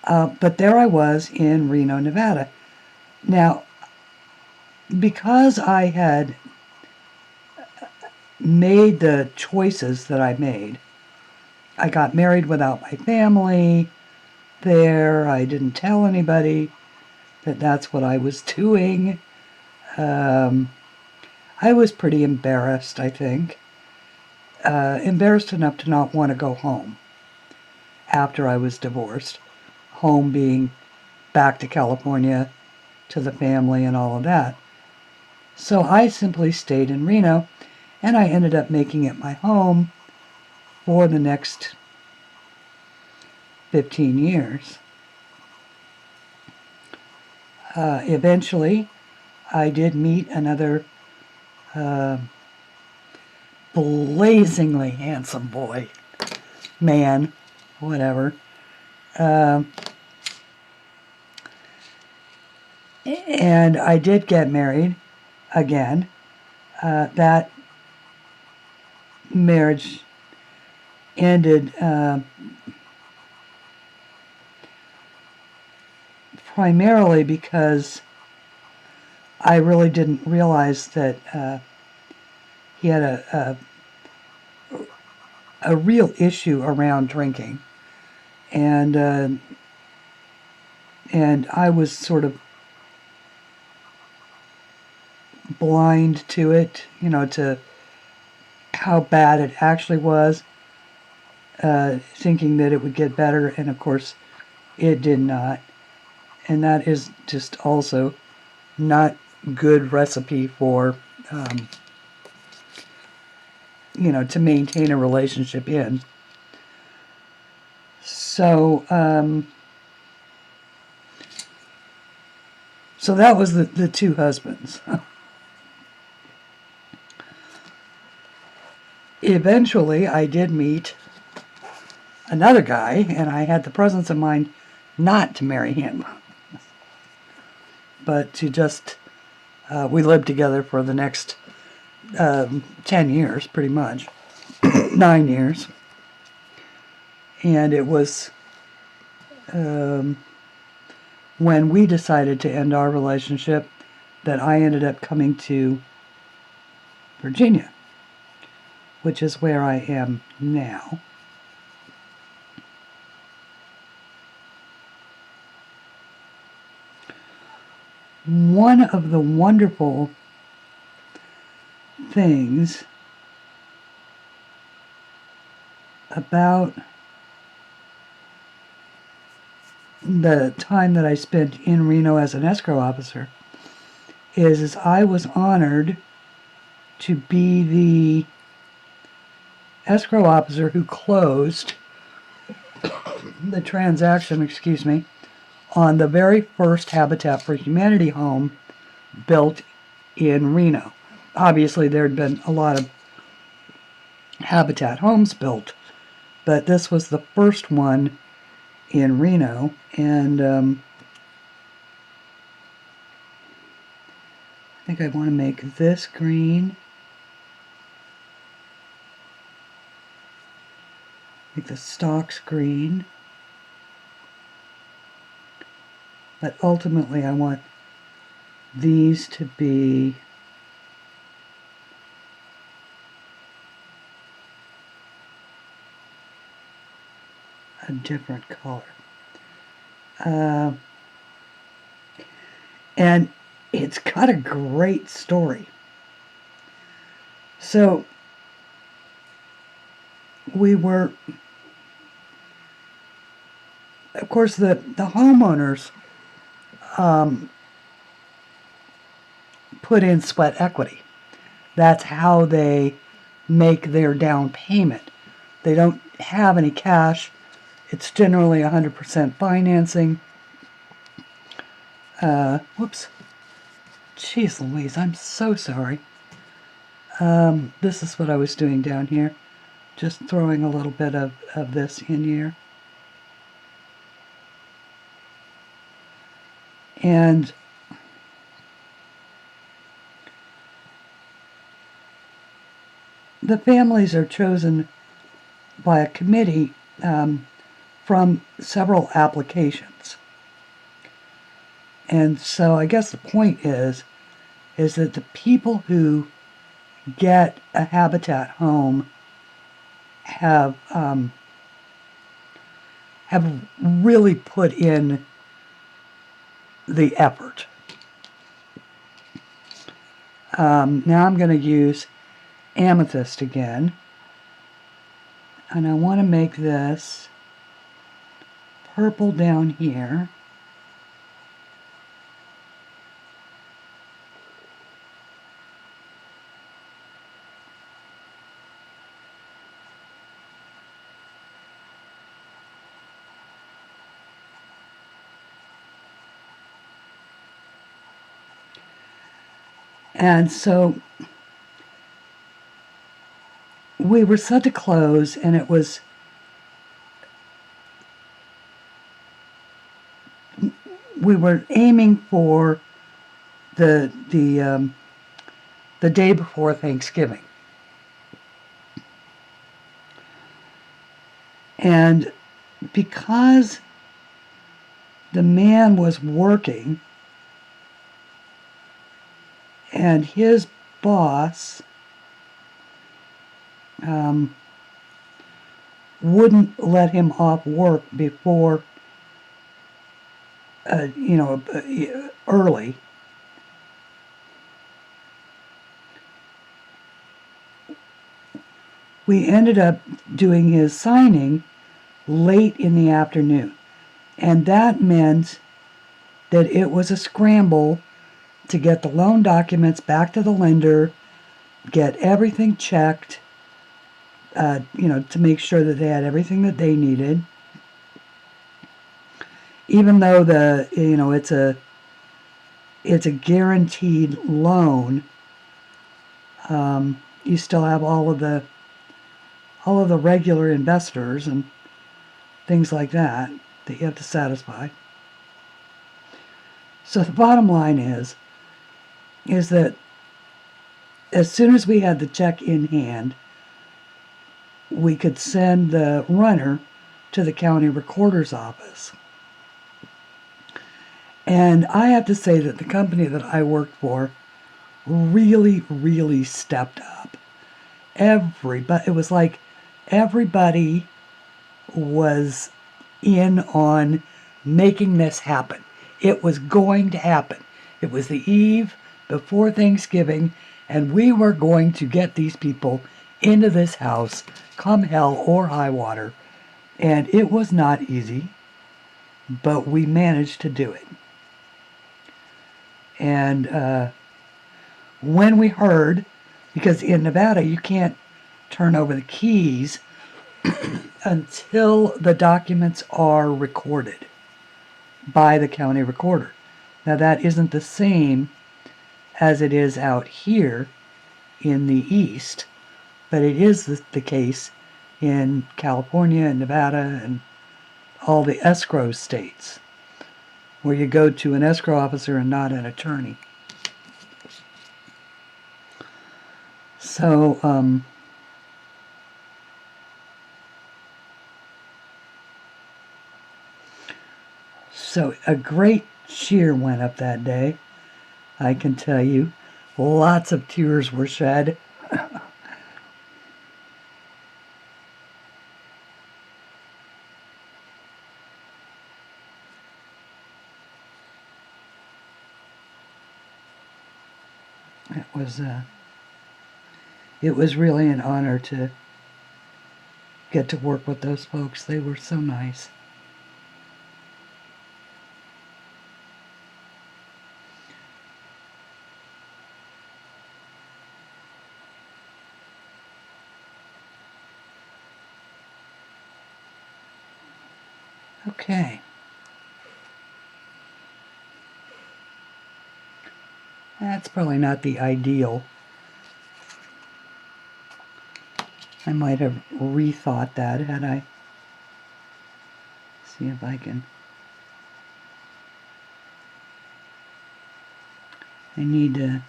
But there I was in Reno, Nevada. Now, because I had made the choices that I made, I got married without my family there. I didn't tell anybody that that's what I was doing. I was pretty embarrassed, I think. Embarrassed enough to not want to go home after I was divorced. Home being back to California, to the family and all of that. So I simply stayed in Reno, and I ended up making it my home for the next 15 years. Eventually, I did meet another blazingly handsome boy, man, whatever. And I did get married again. That marriage ended primarily because I really didn't realize that he had a real issue around drinking, and I was sort of blind to it, to how bad it actually was, thinking that it would get better, and of course it did not. And that is just also not good recipe for to maintain a relationship in. So so that was the two husbands. Eventually, I did meet another guy, and I had the presence of mind not to marry him, but to just, we lived together for the next 10 years, pretty much, 9 years, and it was when we decided to end our relationship that I ended up coming to Virginia, which is where I am now. One of the wonderful things about the time that I spent in Reno as an escrow officer is I was honored to be the escrow officer who closed the transaction, on the very first Habitat for Humanity home built in Reno. Obviously, there had been a lot of Habitat homes built, but this was the first one in Reno, and I think I want to make this green. Make the stalks green. But ultimately I want these to be a different color. And it's got a great story. So we were, of course, the homeowners put in sweat equity. That's how they make their down payment. They don't have any cash. It's generally 100% financing. Whoops. Jeez Louise, I'm so sorry. This is what I was doing down here. Just throwing a little bit of this in here. And the families are chosen by a committee from several applications. And so I guess the point is that the people who get a Habitat home have really put in the effort. Now I'm going to use amethyst again, and I want to make this purple down here. And so we were set to close, and it was we were aiming for the day before Thanksgiving. And because the man was working and his boss wouldn't let him off work before, early, we ended up doing his signing late in the afternoon. And that meant that it was a scramble to get the loan documents back to the lender, get everything checked, to make sure that they had everything that they needed. Even though it's a guaranteed loan, you still have all of the regular investors and things like that you have to satisfy. So the bottom line is that as soon as we had the check in hand, we could send the runner to the county recorder's office. And I have to say that the company that I worked for really, really stepped up. It was like everybody was in on making this happen. It was going to happen. It was the eve before Thanksgiving, and we were going to get these people into this house, come hell or high water. And it was not easy, but we managed to do it. And when we heard, because in Nevada you can't turn over the keys until the documents are recorded by the county recorder. Now that isn't the same as it is out here in the East, but it is the case in California and Nevada and all the escrow states, where you go to an escrow officer and not an attorney. So, So a great cheer went up that day, I can tell you. Lots of tears were shed. It was really an honor to get to work with those folks. They were so nice. Okay. That's probably not the ideal. I might have rethought that had I. See if I can. I need to.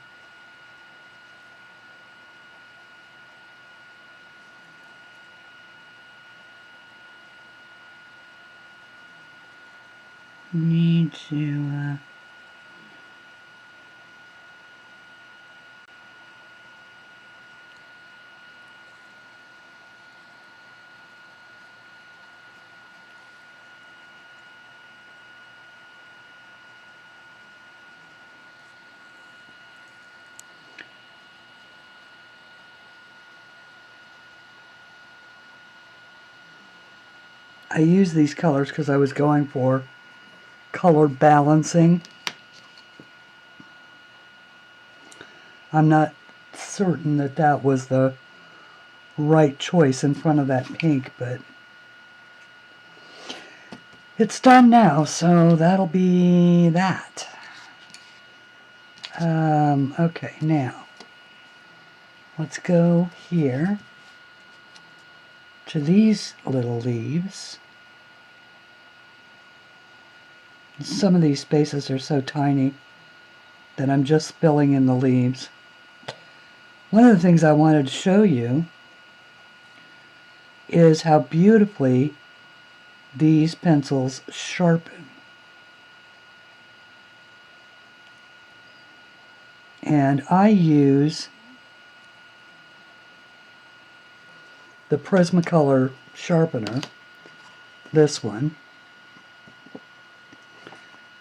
I use these colors because I was going for color balancing. I'm not certain that that was the right choice in front of that pink, but it's done now, so that'll be that. Okay, now let's go here to these little leaves. Some of these spaces are so tiny that I'm just filling in the leaves. One of the things I wanted to show you is how beautifully these pencils sharpen. And I use the Prismacolor sharpener, this one,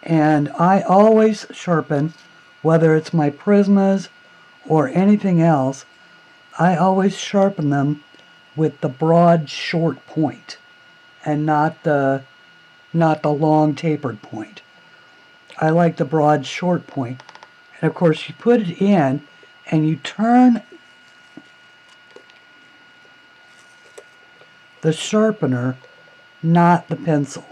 and I always sharpen, whether it's my Prismas or anything else, I always sharpen them with the broad short point and not the long tapered point. I like the broad short point. And of course you put it in and you turn the sharpener, not the pencil.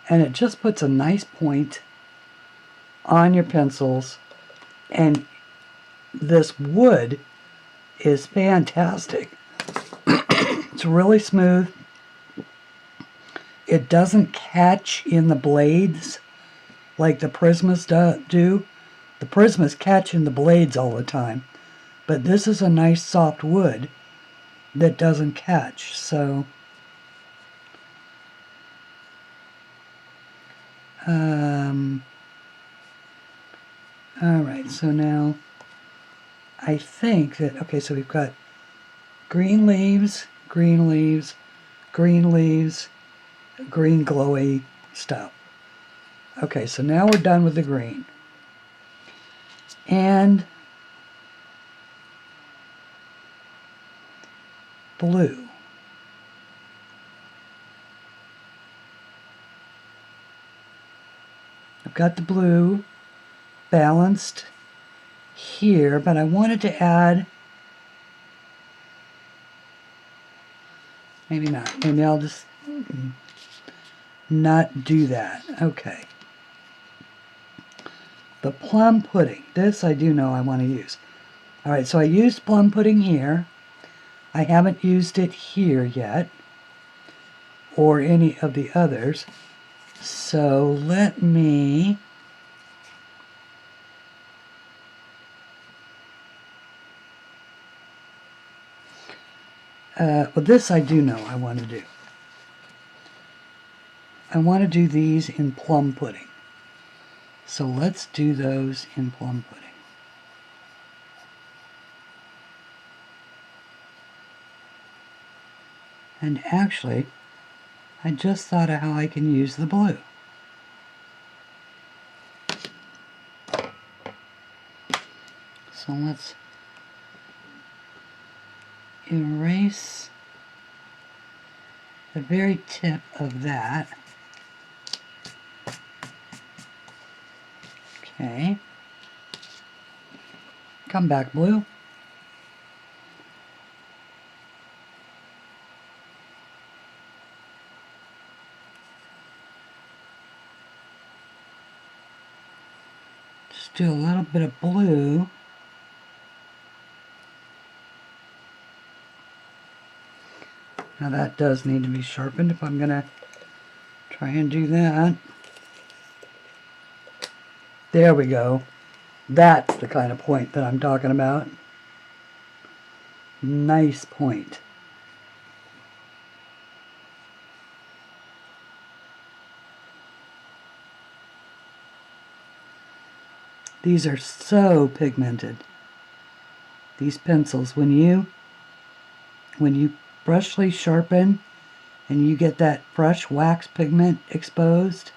And it just puts a nice point on your pencils, and this wood is fantastic. It's really smooth. It doesn't catch in the blades like the Prismas do. The Prismas catch in the blades all the time, but this is a nice soft wood that doesn't catch. So all right, so now I think that, okay, so we've got green leaves, green leaves, green leaves, green glowy stuff. Okay, so now we're done with the green. And blue. I've got the blue balanced here, but I wanted to add, maybe not, maybe I'll just not do that. Okay. The Plum Pudding, this I do know I want to use. Alright, so I used Plum Pudding here. I haven't used it here yet, or any of the others. So let me But this I do know I want to do. I want to do these in Plum Pudding. So let's do those in Plum Pudding. And actually, I just thought of how I can use the blue. So let's erase the very tip of that. Okay. Come back, blue. Just do a little bit of blue. Now that does need to be sharpened if I'm going to try and do that. There we go. That's the kind of point that I'm talking about. Nice point. These are so pigmented. These pencils, when you brushly sharpen and you get that fresh wax pigment exposed,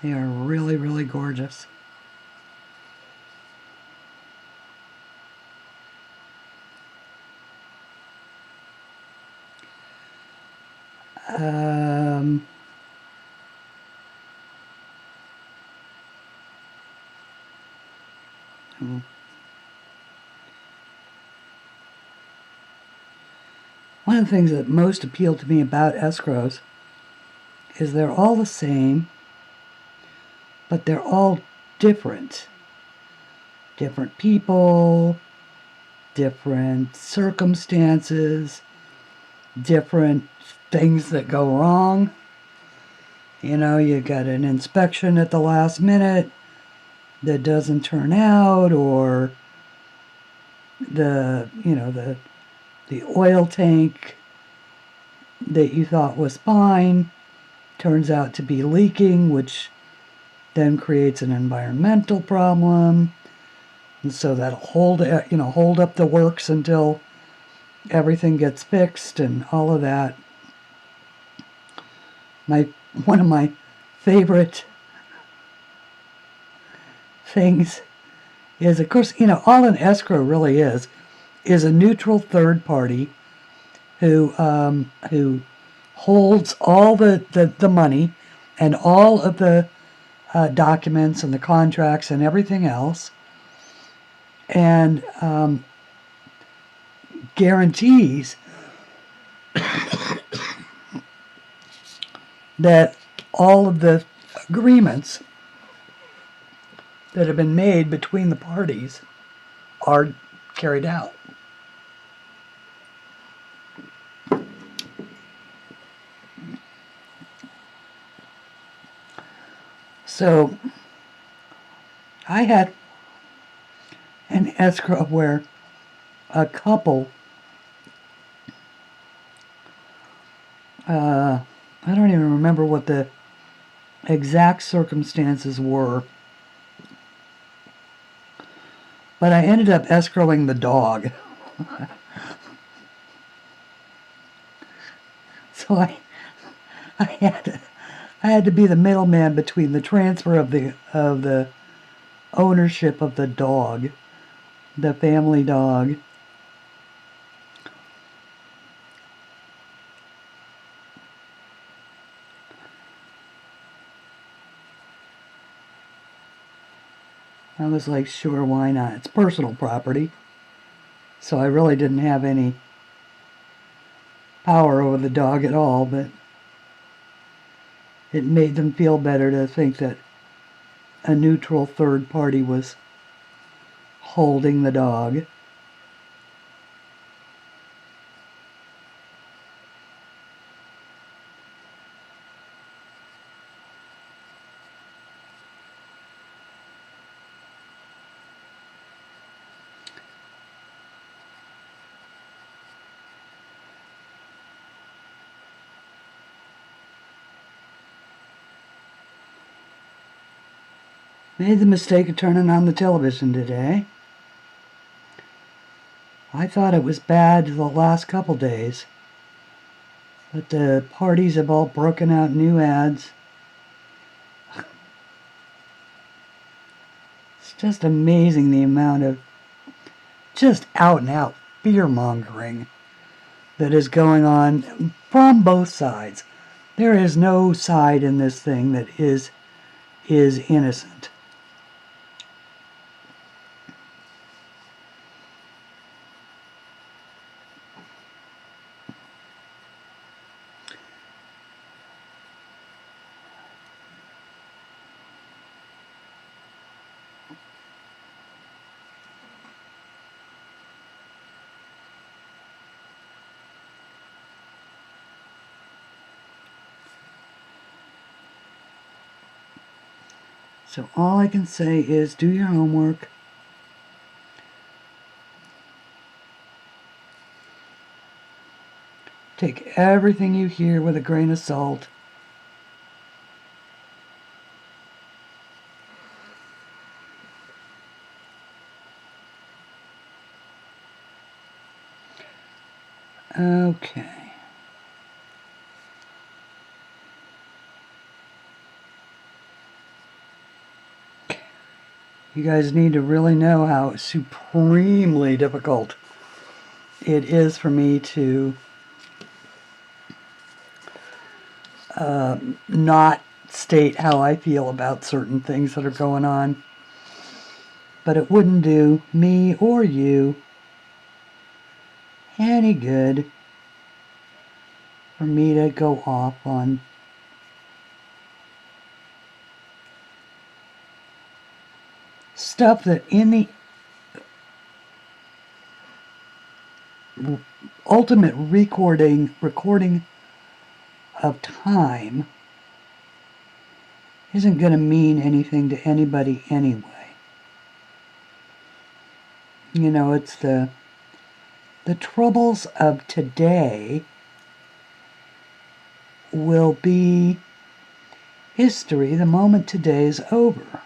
they are really, really gorgeous. One of the things that most appeal to me about escrows is they're all the same, but they're all different. Different people, different circumstances, different things that go wrong. You know, you got an inspection at the last minute that doesn't turn out, or the oil tank that you thought was fine turns out to be leaking, which then creates an environmental problem. And so that'll hold up the works until everything gets fixed and all of that. One of my favorite things is, of course, all an escrow really is a neutral third party who holds all the money and all of the documents and the contracts and everything else, and guarantees that all of the agreements that have been made between the parties are carried out. So I had an escrow where a couple, I don't even remember what the exact circumstances were, but I ended up escrowing the dog. So I had to be the middleman between the transfer of the ownership of the dog, the family dog, I was like, sure, why not? It's personal property. So I really didn't have any power over the dog at all, but it made them feel better to think that a neutral third party was holding the dog. Made the mistake of turning on the television today. I thought it was bad the last couple days, but the parties have all broken out new ads. It's just amazing the amount of just out and out fear-mongering that is going on from both sides. There is no side in this thing that is innocent. So all I can say is do your homework. Take everything you hear with a grain of salt. Okay. You guys need to really know how supremely difficult it is for me to not state how I feel about certain things that are going on. But it wouldn't do me or you any good for me to go off on stuff that in the ultimate recording of time isn't going to mean anything to anybody anyway. You know, it's the troubles of today will be history the moment today is over.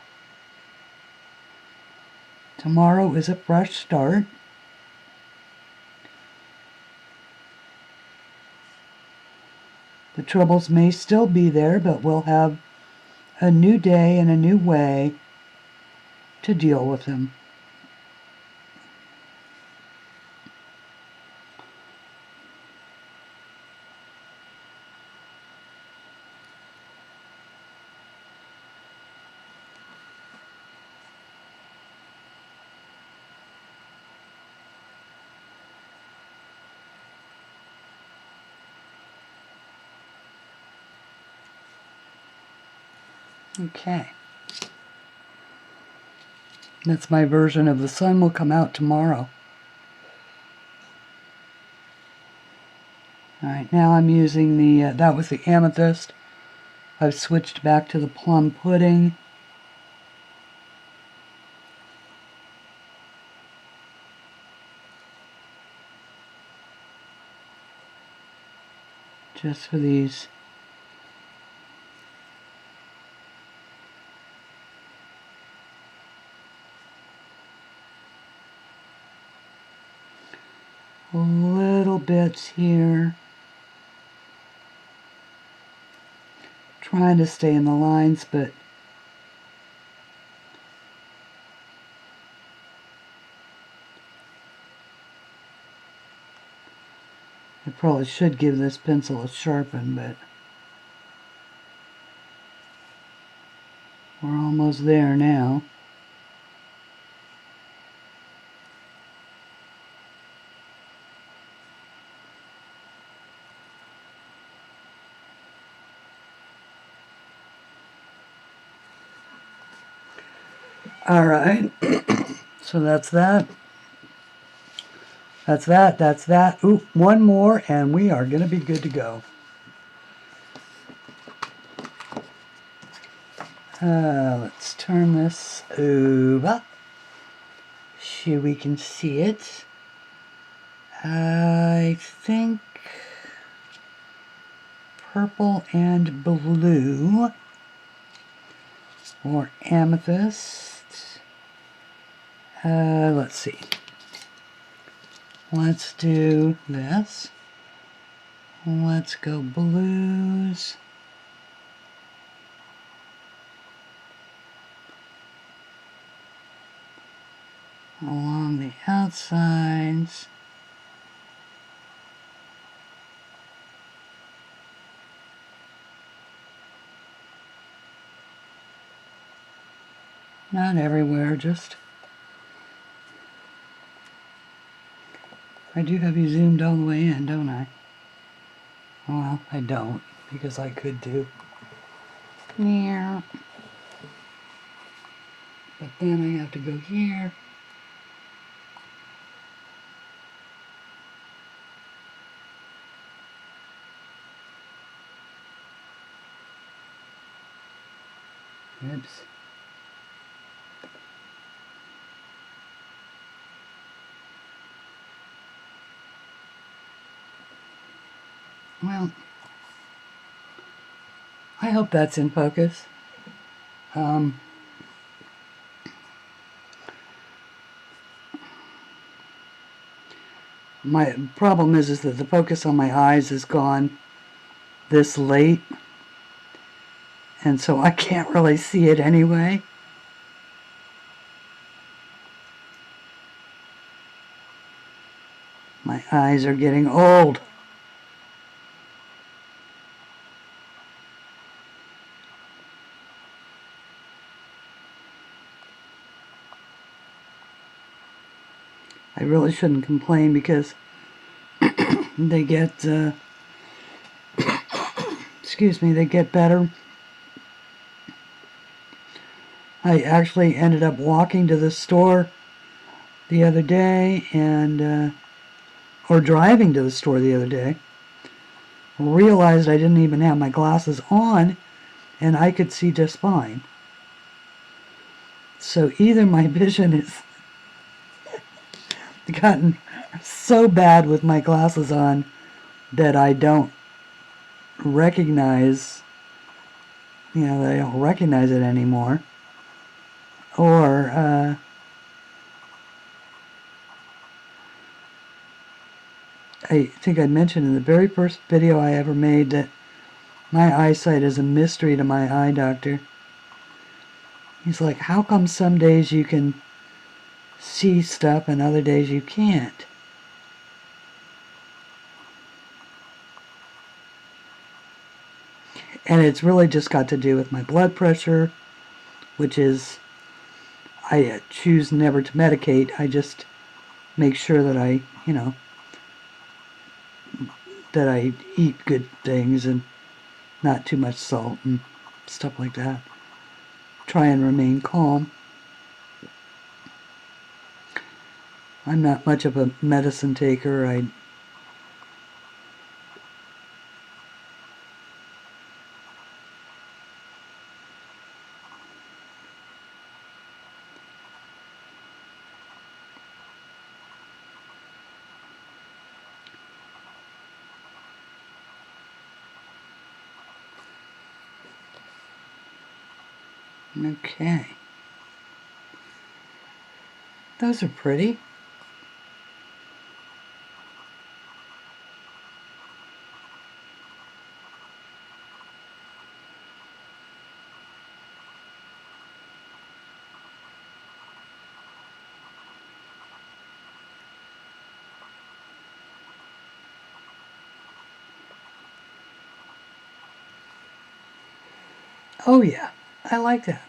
Tomorrow is a fresh start. The troubles may still be there, but we'll have a new day and a new way to deal with them. Okay. That's my version of The Sun Will Come Out Tomorrow. Alright, now I'm using the, that was the Amethyst. I've switched back to the Plum Pudding. Just for these little bits here. Trying to stay in the lines, but I probably should give this pencil a sharpen, but we're almost there now. All right, so that's that. That's that, that's that. Ooh, one more, and we are going to be good to go. Let's turn this over so we can see it. I think purple and blue or amethyst. Let's see. Let's do this. Let's go blues. Along the outsides. Not everywhere, just... I do have you zoomed all the way in, don't I? Well, I don't, because I could do. Yeah. But then I have to go here. Oops. Well, I hope that's in focus. My problem is that the focus on my eyes is gone this late, and so I can't really see it anyway. My eyes are getting old. I really shouldn't complain because they get, excuse me, they get better. I actually ended up walking to the store the other day and, or driving to the store the other day. Realized I didn't even have my glasses on and I could see just fine. So either my vision is gotten so bad with my glasses on that I don't recognize, you know, that I don't recognize it anymore, or I think I mentioned in the very first video I ever made that my eyesight is a mystery to my eye doctor. He's like, how come some days you can see stuff and other days you can't? And it's really just got to do with my blood pressure, which is, I choose never to medicate. I just make sure that I, you know, that I eat good things and not too much salt and stuff like that. Try and remain calm. I'm not much of a medicine taker. Okay. Those are pretty. Oh yeah, I like that.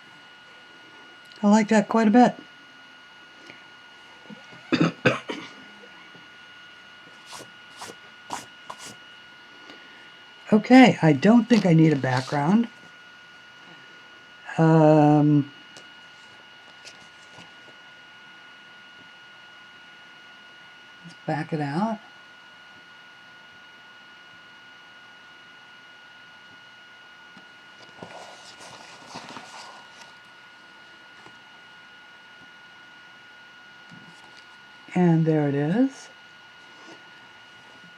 I like that quite a bit. Okay, I don't think I need a background. Let's back it out. And there it is.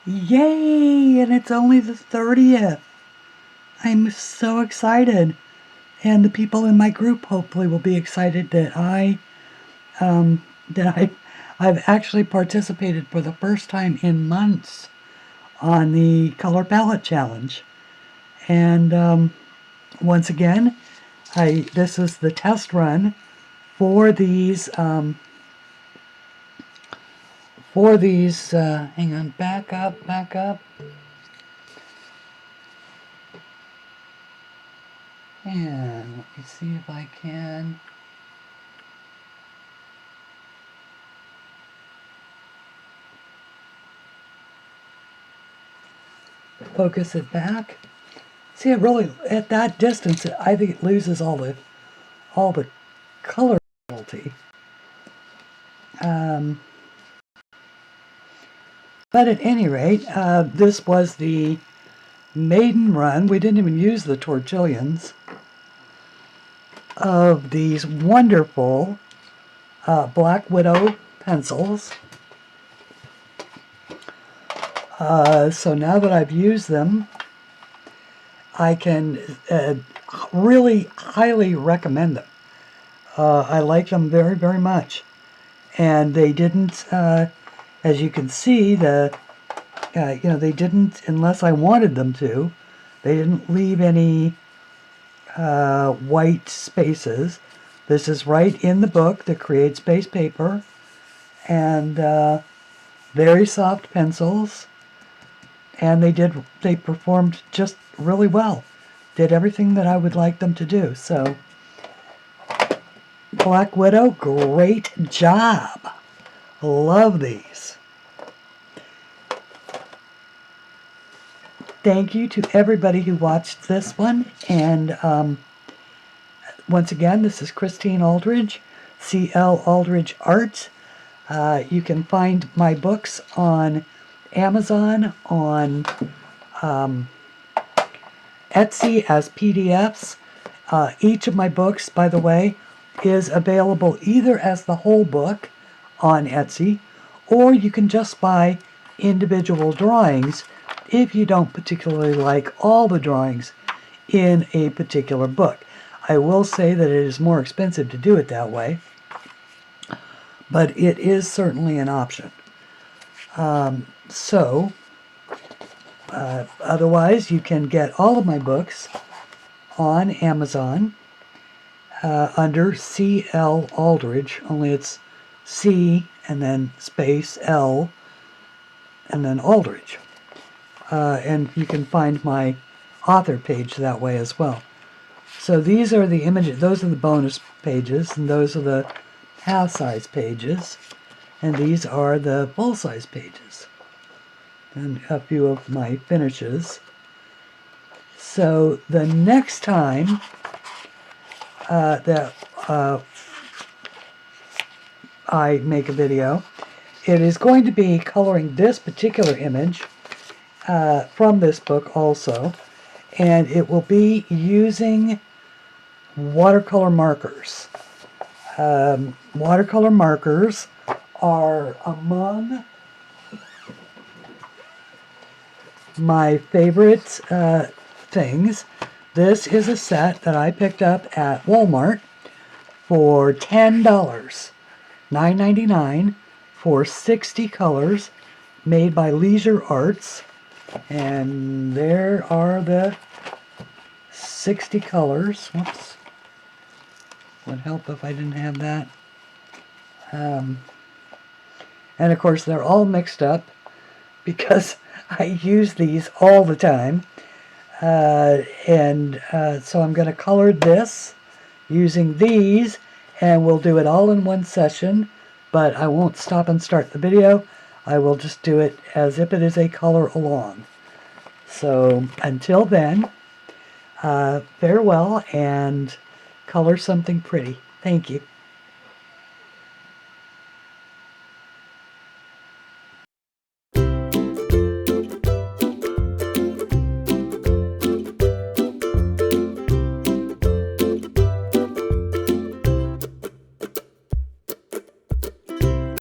Yay! And it's only the 30th. I'm so excited. And the people in my group hopefully will be excited that I've actually participated for the first time in months on the color palette challenge. And once again, this is the test run for these hang on, back up. And let me see if I can focus it back. See, it really, at that distance, I think it loses all the color quality. But at any rate, this was the maiden run. We didn't even use the torchillions of these wonderful Black Widow pencils. So now that I've used them, I can really highly recommend them. I like them very, very much. And they didn't, as you can see, they didn't, unless I wanted them to, they didn't leave any white spaces. This is right in the book, the Create Space paper, and very soft pencils. And they performed just really well. Did everything that I would like them to do. So, Black Widow, great job. Love these. Thank you to everybody who watched this one. And once again, this is Christine Aldridge, CLAldridgeArt. You can find my books on Amazon, on Etsy as PDFs. Each of my books, by the way, is available either as the whole book on Etsy, or you can just buy individual drawings if you don't particularly like all the drawings in a particular book. I will say that it is more expensive to do it that way, but it is certainly an option. Otherwise, you can get all of my books on Amazon under CLAldridge, only it's C and then space L and then Aldridge. And you can find my author page that way as well. So these are the images, those are the bonus pages, and those are the half-size pages, and these are the full-size pages. And a few of my finishes. So the next time that I make a video, it is going to be coloring this particular image from this book also, and it will be using watercolor markers. Watercolor markers are among my favorite things. This is a set that I picked up at Walmart for $10, $9.99 for 60 colors, made by Leisure Arts. And there are the 60 colors. Whoops. Would help if I didn't have that. And of course they're all mixed up because I use these all the time. So I'm going to color this using these, and we'll do it all in one session, but I won't stop and start the video. I will just do it as if it is a color along. So until then, farewell and color something pretty. Thank you.